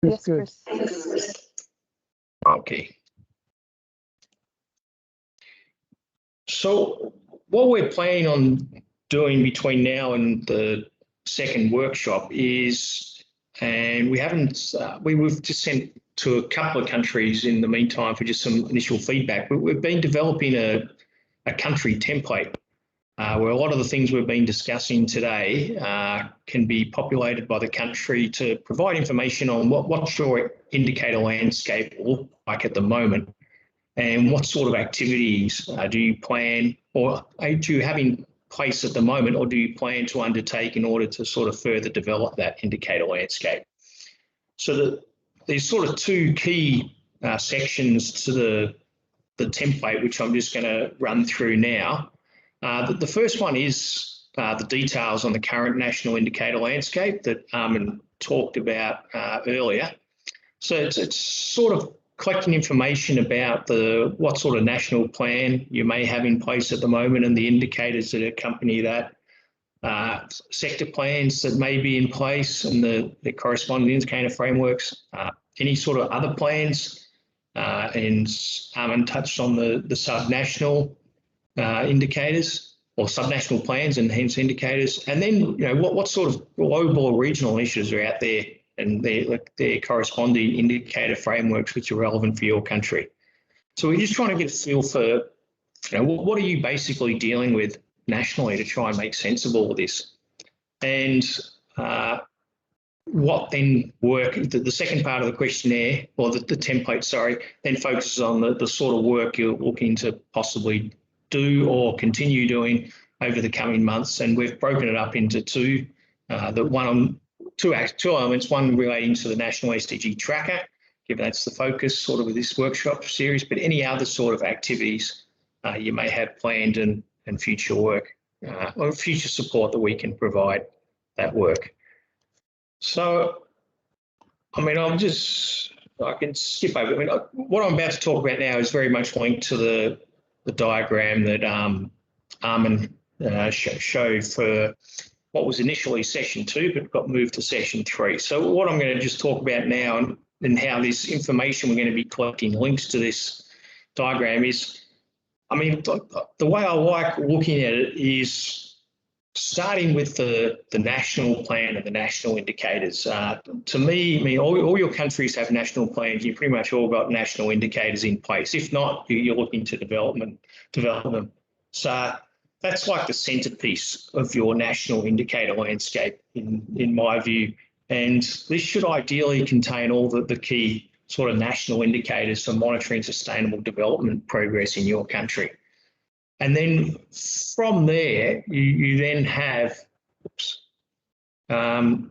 Yes, good. Chris. Okay. So what we're planning on doing between now and the second workshop is, and we've just sent to a couple of countries in the meantime for just some initial feedback. We've been developing a country template where a lot of the things we've been discussing today can be populated by the country to provide information on what's your indicator landscape look like at the moment, and what sort of activities do you plan or do you have in place at the moment, or do you plan to undertake in order to sort of further develop that indicator landscape? So there's sort of 2 key sections to the template, which I'm just going to run through now. The first one is the details on the current national indicator landscape that Armin talked about earlier. So it's sort of collecting information about what sort of national plan you may have in place at the moment and the indicators that accompany that, sector plans that may be in place and the corresponding indicator frameworks, any sort of other plans, and Armin touched on the subnational indicators or subnational plans and hence indicators, and then what sort of global or regional initiatives are out there and their corresponding indicator frameworks which are relevant for your country. So we're just trying to get a feel for what are you basically dealing with nationally to try and make sense of all of this, and what then work. The second part of the questionnaire, or the template, sorry, then focuses on the sort of work you're looking to possibly do or continue doing over the coming months. And we've broken it up into two elements, one relating to the National SDG Tracker, given that's the focus sort of with this workshop series, but any other sort of activities you may have planned and future work or future support that we can provide that work. So, I mean, I can skip over. I mean, what I'm about to talk about now is very much linked to the diagram that Armin showed for what was initially session 2, but got moved to session 3. So what I'm going to just talk about now and how this information we're going to be collecting links to this diagram is, I mean, the way I like looking at it is starting with the national plan and the national indicators. To me, I mean, all your countries have national plans. You pretty much all got national indicators in place. If not, you're looking to develop them. So that's like the centerpiece of your national indicator landscape, in my view. And this should ideally contain all the key sort of national indicators for monitoring sustainable development progress in your country. And then from there, you then have a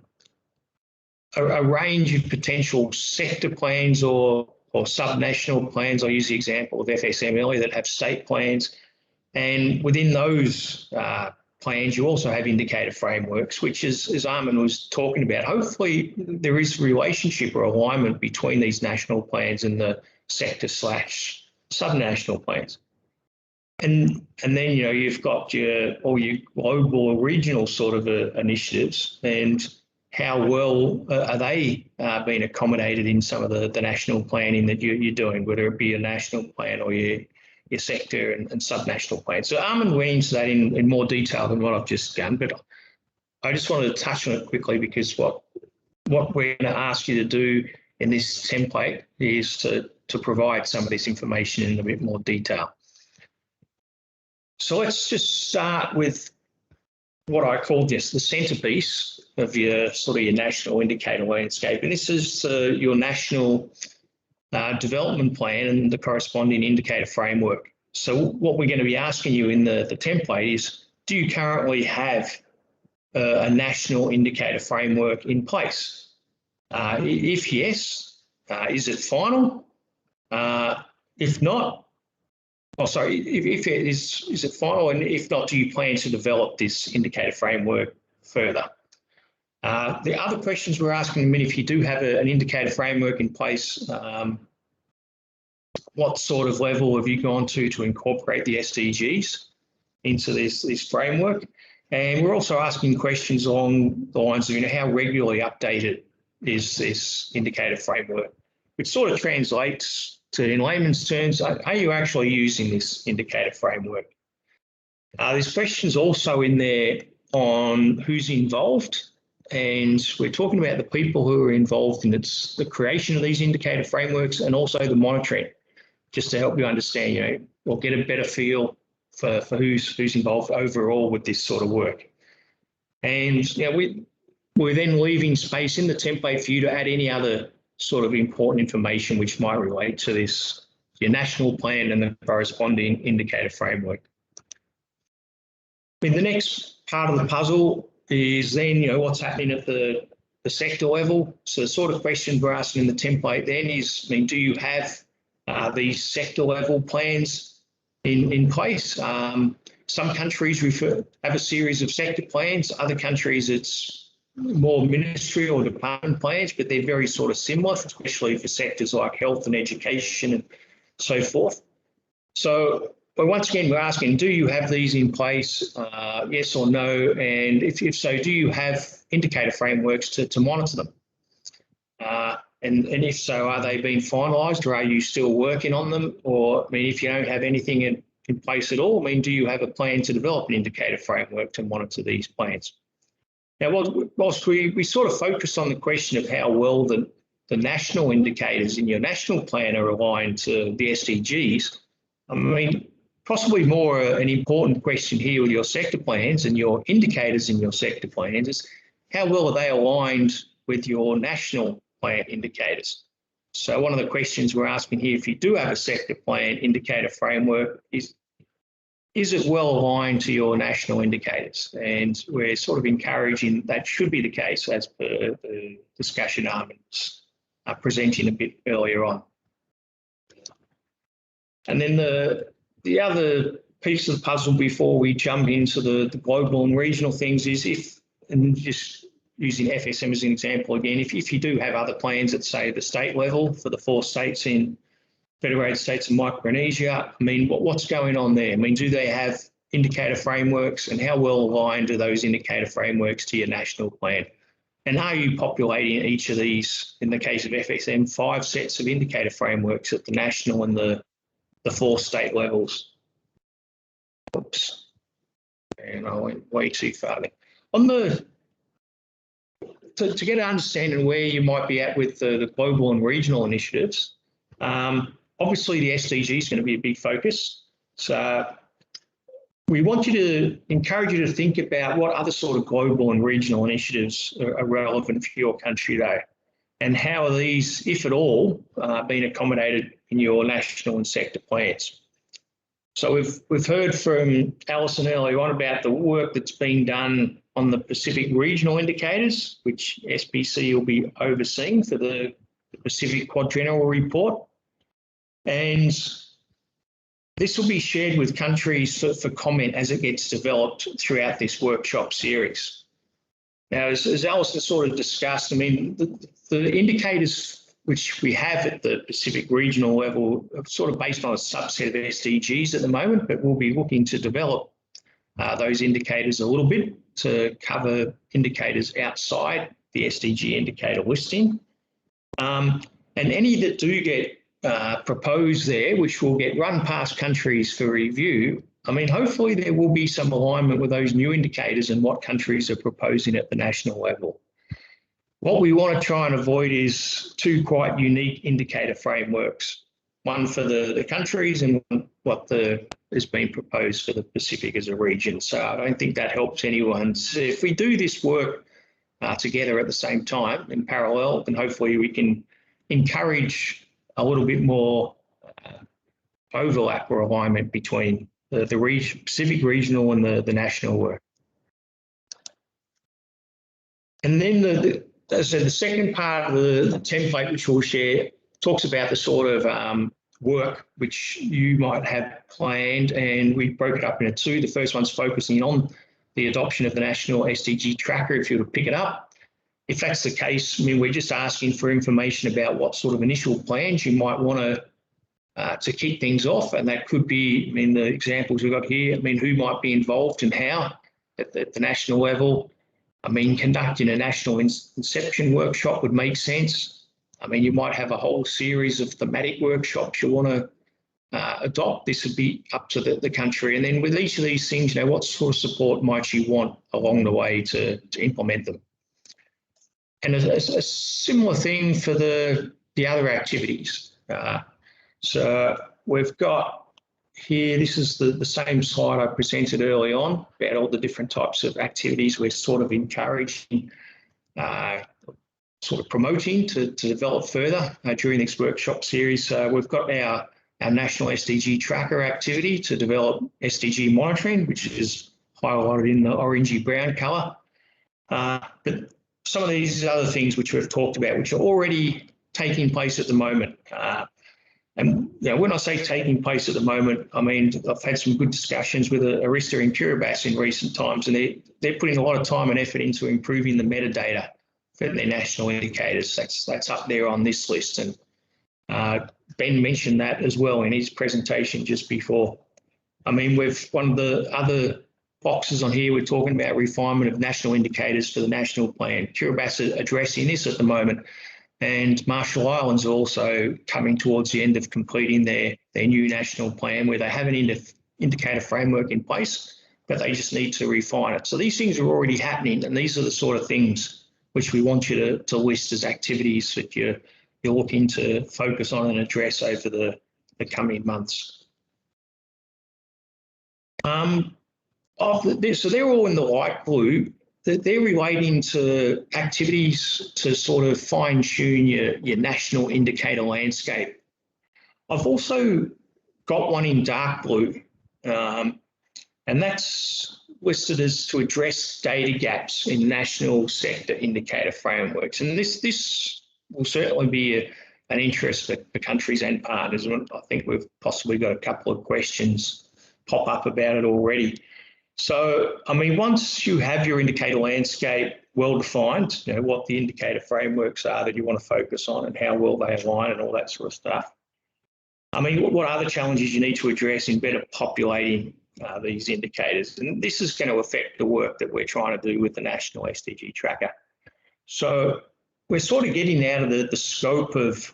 range of potential sector plans or subnational plans. I use the example of FSM earlier that have state plans. And within those plans, you also have indicator frameworks, which as Armin was talking about, hopefully there is relationship or alignment between these national plans and the sector/subnational subnational plans. And then, you know, you've got all your global or regional sort of initiatives, and how well are they being accommodated in some of the national planning that you're doing, whether it be a national plan or your sector and subnational plan. So Armin went into that in more detail than what I've just done, but I just wanted to touch on it quickly, because what we're going to ask you to do in this template is to provide some of this information in a bit more detail. So let's just start with what I call just the centerpiece of your national indicator landscape. And this is your national development plan and the corresponding indicator framework. So what we're going to be asking you in the template is, do you currently have a national indicator framework in place? If yes, is it final? If not, if it is it final? And if not, do you plan to develop this indicator framework further? The other questions we're asking, I mean, if you do have an indicator framework in place, what sort of level have you gone to incorporate the SDGs into this framework? And we're also asking questions along the lines of, you know, how regularly updated is this indicator framework, which sort of translates to, in layman's terms, are you actually using this indicator framework? There's questions also in there on who's involved, and we're talking about the people who are involved in the creation of these indicator frameworks and also the monitoring, just to help you understand, you know, or get a better feel for who's involved overall with this sort of work. And you know, we're then leaving space in the template for you to add any other sort of important information which might relate to this, your national plan and the corresponding indicator framework. I mean, the next part of the puzzle is then, you know, what's happening at the sector level. So the sort of questions we're asking in the template then is, I mean, do you have these sector level plans in place? Some countries have a series of sector plans. Other countries, it's more ministry or department plans, but they're very sort of similar, especially for sectors like health and education and so forth. So, but once again, we're asking, do you have these in place? Yes or no? And if so, do you have indicator frameworks to monitor them? And if so, are they being finalised, or are you still working on them? Or, I mean, if you don't have anything in place at all, I mean, do you have a plan to develop an indicator framework to monitor these plans? Now, whilst we sort of focus on the question of how well the national indicators in your national plan are aligned to the SDGs, I mean, possibly more an important question here with your sector plans and your indicators in your sector plans is, how well are they aligned with your national plan indicators? So one of the questions we're asking here, if you do have a sector plan indicator framework, is it well aligned to your national indicators? And we're sort of encouraging that should be the case, as per the discussion Armin's presenting a bit earlier on. And then the other piece of the puzzle before we jump into the global and regional things is and just using FSM as an example again, if you do have other plans at, say, the state level for the 4 states in Federated States of Micronesia, I mean, what's going on there? I mean, do they have indicator frameworks, and how well aligned are those indicator frameworks to your national plan? And are you populating each of these, in the case of FSM, 5 sets of indicator frameworks at the national and the 4 state levels? Oops, and I went way too far there. On to get an understanding where you might be at with the global and regional initiatives, obviously the SDG is going to be a big focus. So we want you to encourage you to think about what other sort of global and regional initiatives are relevant for your country though, and how are these, if at all, being accommodated in your national and sector plans. So we've heard from Alison earlier on about the work that's been done on the Pacific regional indicators, which SPC will be overseeing for the Pacific Quadrennial Report. And this will be shared with countries for comment as it gets developed throughout this workshop series. Now, as Alison sort of discussed, I mean, the indicators which we have at the Pacific regional level, sort of based on a subset of SDGs at the moment, but we'll be looking to develop those indicators a little bit to cover indicators outside the SDG indicator listing. And any that do get proposed there, which will get run past countries for review, I mean, hopefully there will be some alignment with those new indicators and what countries are proposing at the national level. What we want to try and avoid is two quite unique indicator frameworks, one for the countries and what is being proposed for the Pacific as a region. So I don't think that helps anyone. So if we do this work together at the same time in parallel, then hopefully we can encourage a little bit more overlap or alignment between the Pacific regional and the national work. And then as I said, the second part of the template, which we'll share, talks about the sort of work which you might have planned, and we broke it up into two. The first one's focusing on the adoption of the National SDG Tracker, if you were to pick it up. If that's the case, I mean, we're just asking for information about what sort of initial plans you might want to kick things off, and that could be, I mean, the examples we've got here, I mean, who might be involved and how at the national level. I mean, conducting a national Inception Workshop would make sense. I mean, you might have a whole series of thematic workshops you want to adopt. This would be up to the country. And then with each of these things, you know, what sort of support might you want along the way to implement them? And a similar thing for the other activities. So we've got here, this is the same slide I presented early on about all the different types of activities we're sort of encouraging, sort of promoting to develop further during this workshop series. We've got our National SDG Tracker activity to develop SDG monitoring, which is highlighted in the orangey brown colour. But some of these other things which we've talked about, which are already taking place at the moment. And you know, when I say taking place at the moment, I mean, I've had some good discussions with Arista and Kiribati in recent times, and they're putting a lot of time and effort into improving the metadata for their national indicators. That's up there on this list. And Ben mentioned that as well in his presentation just before. I mean, one of the other boxes on here, we're talking about refinement of national indicators for the national plan. Kiribati are addressing this at the moment. And Marshall Islands are also coming towards the end of completing their new national plan, where they have an indicator framework in place, but they just need to refine it. So these things are already happening, and these are the sort of things which we want you to list as activities that you're looking to focus on and address over the coming months. So they're all in the light blue. They're relating to activities to sort of fine-tune your national indicator landscape. I've also got one in dark blue, and that's listed as to address data gaps in national sector indicator frameworks. And this will certainly be an interest for countries and partners. And I think we've possibly got a couple of questions pop up about it already. So, I mean, once you have your indicator landscape well defined, you know, what the indicator frameworks are that you want to focus on and how well they align and all that sort of stuff. I mean, what are the challenges you need to address in better populating these indicators? And this is going to affect the work that we're trying to do with the National SDG Tracker. So we're sort of getting out of the scope of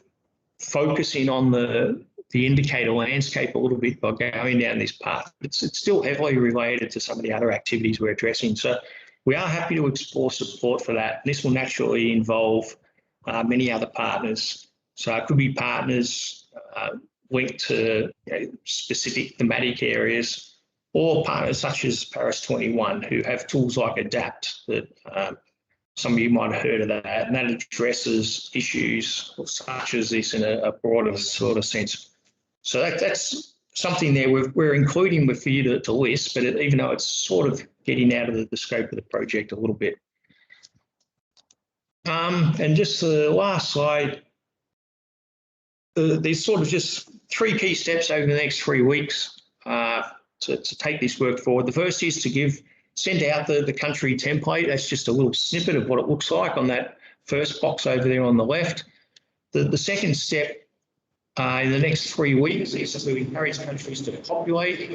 focusing on the indicator landscape a little bit by going down this path. It's still heavily related to some of the other activities we're addressing. So we are happy to explore support for that. This will naturally involve many other partners. So it could be partners linked to specific thematic areas, or partners such as Paris 21 who have tools like ADAPT that some of you might have heard of that, and that addresses issues such as this in a broader sort of sense. So that's something there we're including for you to list, but even though it's sort of getting out of the scope of the project a little bit. And just the last slide, there's sort of just 3 key steps over the next 3 weeks to take this work forward. The first is to send out the country template. That's just a little snippet of what it looks like on that first box over there on the left. The second step in the next 3 weeks is to encourage countries to populate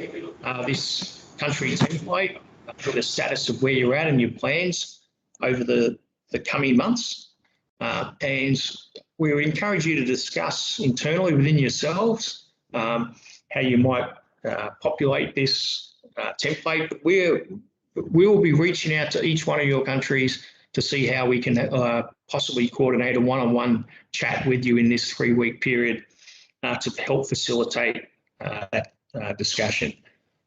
this country template for the status of where you're at and your plans over the coming months. And we would encourage you to discuss internally within yourselves how you might populate this template. We'll be reaching out to each one of your countries to see how we can possibly coordinate a one-on-one chat with you in this 3-week period to help facilitate that discussion.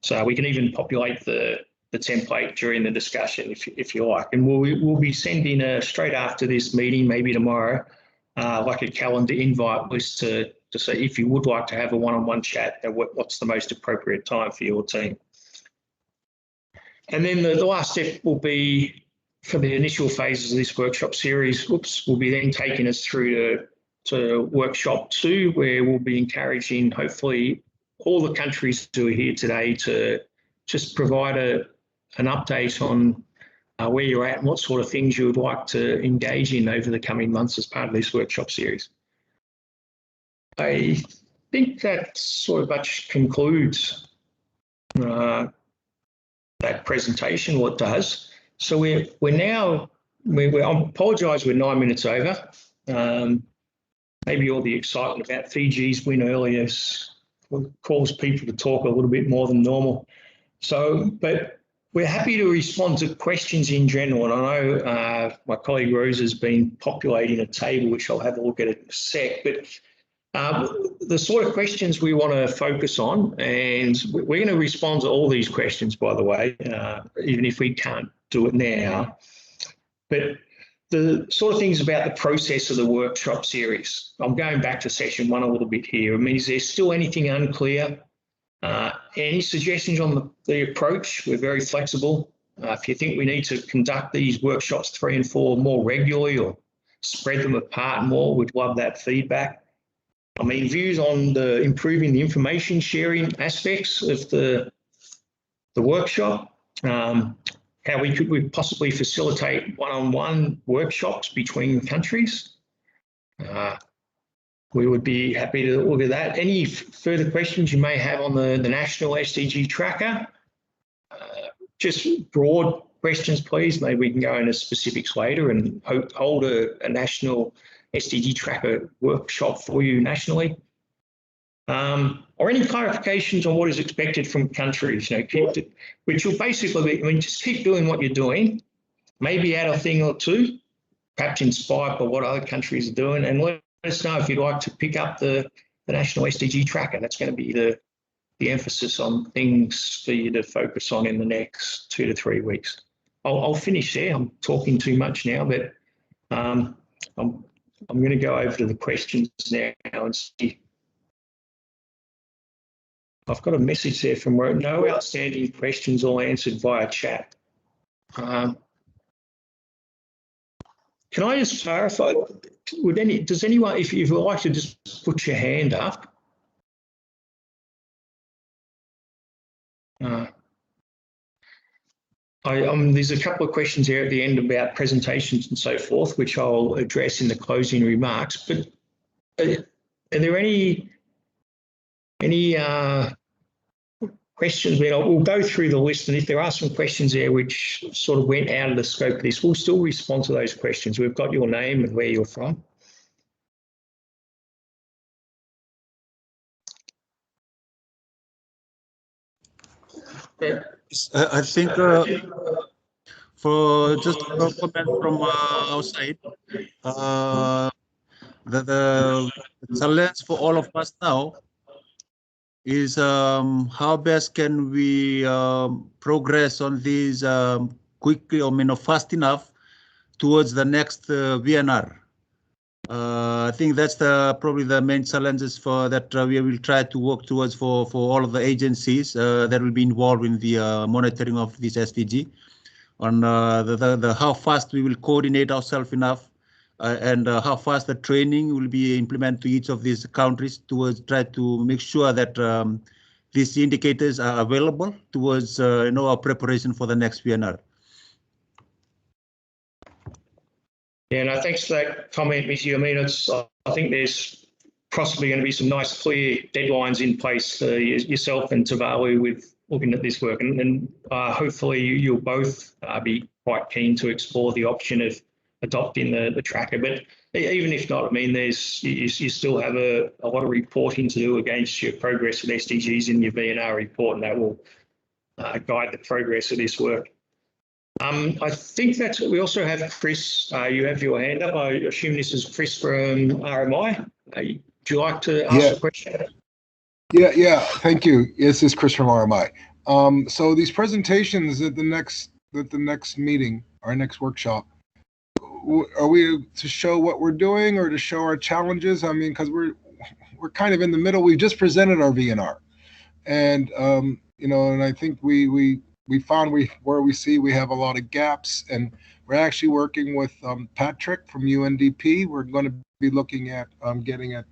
So we can even populate the template during the discussion if you like. And we'll be sending straight after this meeting, maybe tomorrow, like a calendar invite list to say if you would like to have a one-on-one chat, what's the most appropriate time for your team. And then the last step will be for the initial phases of this workshop series, will be then taking us through to workshop 2, where we'll be encouraging hopefully all the countries who are here today to just provide an update on where you're at and what sort of things you would like to engage in over the coming months as part of this workshop series. I think that sort of much concludes that presentation, what it does. So I apologise, we're 9 minutes over. Maybe all the excitement about Fiji's win earlier caused people to talk a little bit more than normal. So, but we're happy to respond to questions in general. And I know my colleague Rose has been populating a table, which I'll have a look at in a sec. But the sort of questions we want to focus on, and we're going to respond to all these questions, by the way, even if we can't do it now. But the sort of things about the process of the workshop series. I'm going back to session 1 a little bit here. I mean, is there still anything unclear? Any suggestions on the approach? We're very flexible. If you think we need to conduct these workshops 3 and 4 more regularly or spread them apart more, we'd love that feedback. I mean, views on improving the information sharing aspects of the workshop. How we could possibly facilitate one-on-one workshops between countries. We would be happy to look at that. Any further questions you may have on the National SDG Tracker? Just broad questions, please. Maybe we can go into specifics later and hold a National SDG Tracker workshop for you nationally. Or any clarifications on what is expected from countries, which will basically be, I mean, just keep doing what you're doing, maybe add a thing or two, perhaps inspired by what other countries are doing, and let us know if you'd like to pick up the National SDG Tracker. That's going to be the emphasis on things for you to focus on in the next 2 to 3 weeks. I'll finish there. I'm talking too much now, but I'm going to go over to the questions now and see. I've got a message there from Ro. No outstanding questions, all answered via chat. Can I just clarify? Does anyone, if you'd like to just put your hand up? There's a couple of questions here at the end about presentations and so forth, which I'll address in the closing remarks. But are there any questions? We'll go through the list, and if there are some questions there which sort of went out of the scope of this, we'll still respond to those questions. We've got your name and where you're from. I think for just a comment from our side, the challenge for all of us now is how best can we progress on these quickly, or fast enough towards the next VNR. I think that's probably the main challenges for that we will try to work towards for all of the agencies that will be involved in the monitoring of this SDG, on the how fast we will coordinate ourselves enough, and how fast the training will be implemented to each of these countries towards try to make sure that these indicators are available towards our preparation for the next VNR. Yeah, no, thanks for that comment, Missy. I mean, I think there's possibly going to be some nice clear deadlines in place for yourself and Tuvalu with looking at this work, and hopefully you'll both be quite keen to explore the option of adopting the tracker. But even if not, I mean, you still have a lot of reporting to do against your progress with SDGs in your VNR report, and that will guide the progress of this work. I think that's it. We also have Chris. You have your hand up. I assume this is Chris from RMI. Would you like to ask a question? Yeah. Thank you. This is Chris from RMI. So these presentations at the next meeting, our next workshop, are we to show what we're doing or to show our challenges? I mean, because we're kind of in the middle. We've just presented our VNR, and and I think we found where we see we have a lot of gaps, and we're actually working with Patrick from UNDP. We're going to be looking at getting a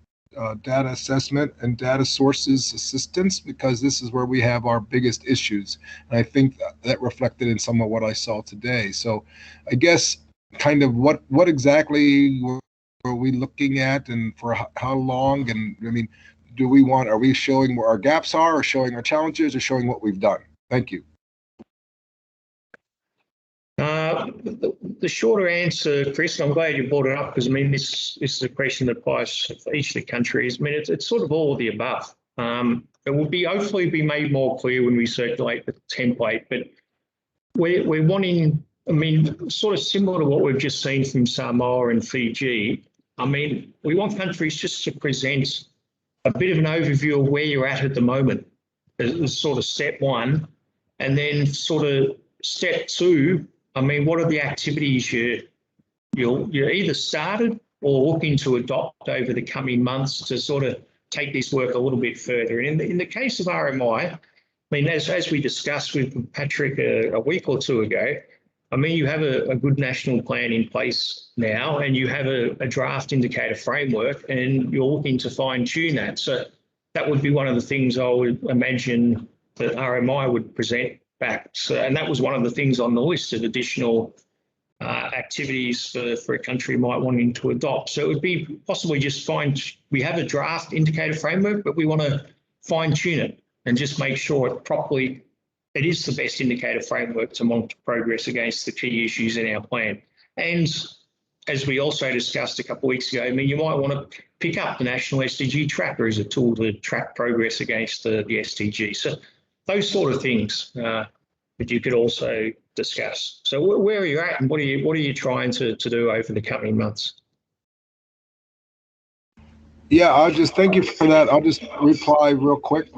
data assessment and data sources assistance, because this is where we have our biggest issues. And I think that reflected in some of what I saw today. So I guess kind of what exactly were we looking at, and for how long? And I mean, are we showing where our gaps are, or showing our challenges, or showing what we've done? Thank you. The shorter answer, Chris, and I'm glad you brought it up, because I mean, this is a question that applies for each of the countries. I mean, it's sort of all of the above. It will hopefully be made more clear when we circulate the template, but we're wanting, I mean, sort of similar to what we've just seen from Samoa and Fiji. I mean, we want countries just to present a bit of an overview of where you're at the moment as sort of step one, and then sort of step two. I mean, what are the activities you're either started or looking to adopt over the coming months to sort of take this work a little bit further? And in the case of RMI, I mean, as we discussed with Patrick a week or two ago, I mean, you have a good national plan in place now, and you have a draft indicator framework, and you're looking to fine tune that. So that would be one of the things I would imagine that RMI would present back. So, and that was one of the things on the list of additional activities for a country might wanting to adopt. So it would be possibly just we have a draft indicator framework, but we want to fine tune it and just make sure it is the best indicator framework to monitor progress against the key issues in our plan. And as we also discussed a couple of weeks ago, I mean, you might want to pick up the National SDG Tracker as a tool to track progress against the SDGs. So those sort of things that you could also discuss. So where are you at, and what are you trying to do over the coming months? Yeah, I'll just thank you for that. I'll just reply real quick,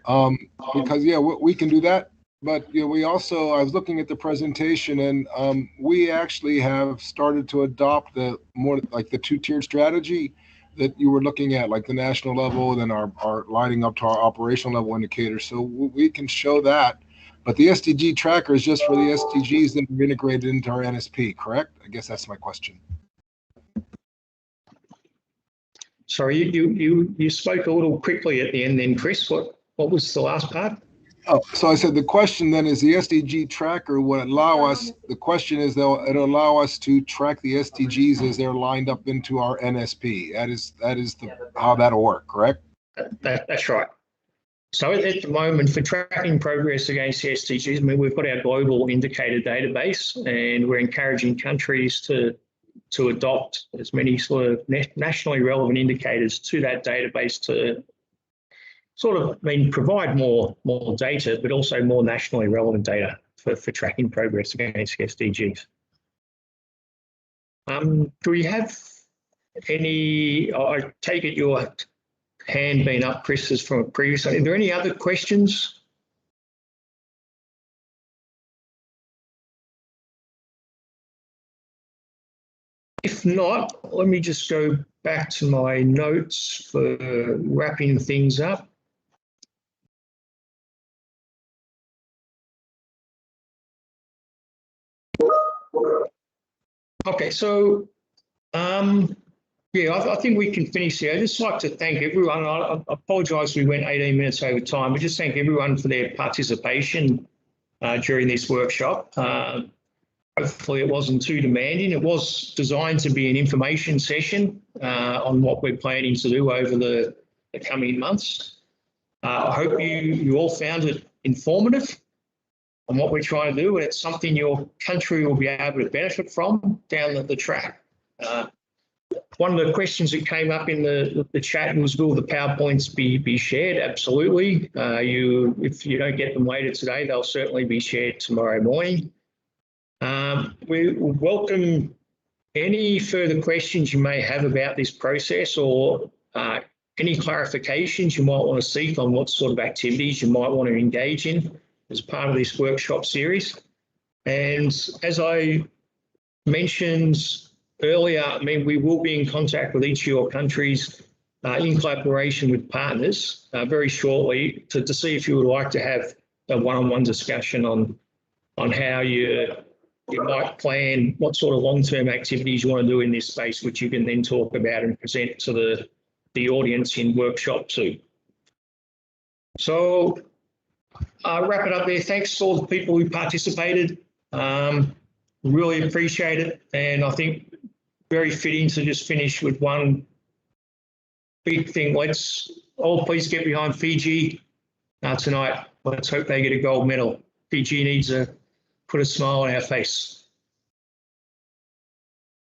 because yeah, we can do that. But we also, I was looking at the presentation, and we actually have started to adopt the more like the two-tiered strategy that you were looking at, like the national level, and then our lining up to our operational level indicators. So we can show that. But the SDG tracker is just for the SDGs that are integrated into our NSP, correct? I guess that's my question. Sorry, you spoke a little quickly at the end then, Chris. What was the last part? Oh, so I said the question then is the SDG tracker would allow us, the question is though, it'll allow us to track the SDGs as they're lined up into our NSP. That is how that'll work, correct? That's right. So at the moment, for tracking progress against the SDGs, I mean, we've got our global indicator database, and we're encouraging countries to adopt as many sort of nationally relevant indicators to that database to sort of, I mean, provide more data, but also more nationally relevant data for tracking progress against SDGs. Do we have any, I take it your hand being up, Chris, is from a previous, are there any other questions? If not, let me just go back to my notes for wrapping things up. Okay, so yeah, I think we can finish here. I'd just like to thank everyone. I apologise we went 18 minutes over time, but just thank everyone for their participation during this workshop. Hopefully it wasn't too demanding. It was designed to be an information session, on what we're planning to do over the coming months. I hope you all found it informative on what we're trying to do, and it's something your country will be able to benefit from down the track. One of the questions that came up in the chat was, will the PowerPoints be shared? Absolutely. If you don't get them later today, they'll certainly be shared tomorrow morning. We welcome any further questions you may have about this process, or any clarifications you might want to seek on what sort of activities you might want to engage in as part of this workshop series. And as I mentioned earlier, I mean, we will be in contact with each of your countries in collaboration with partners very shortly to see if you would like to have a one-on-one discussion on how you might plan what sort of long-term activities you want to do in this space, which you can then talk about and present to the audience in workshop 2. So I'll wrap it up there. Thanks to all the people who participated. Really appreciate it. And I think very fitting to just finish with one big thing. Let's all please get behind Fiji tonight. Let's hope they get a gold medal. Fiji needs to put a smile on our face.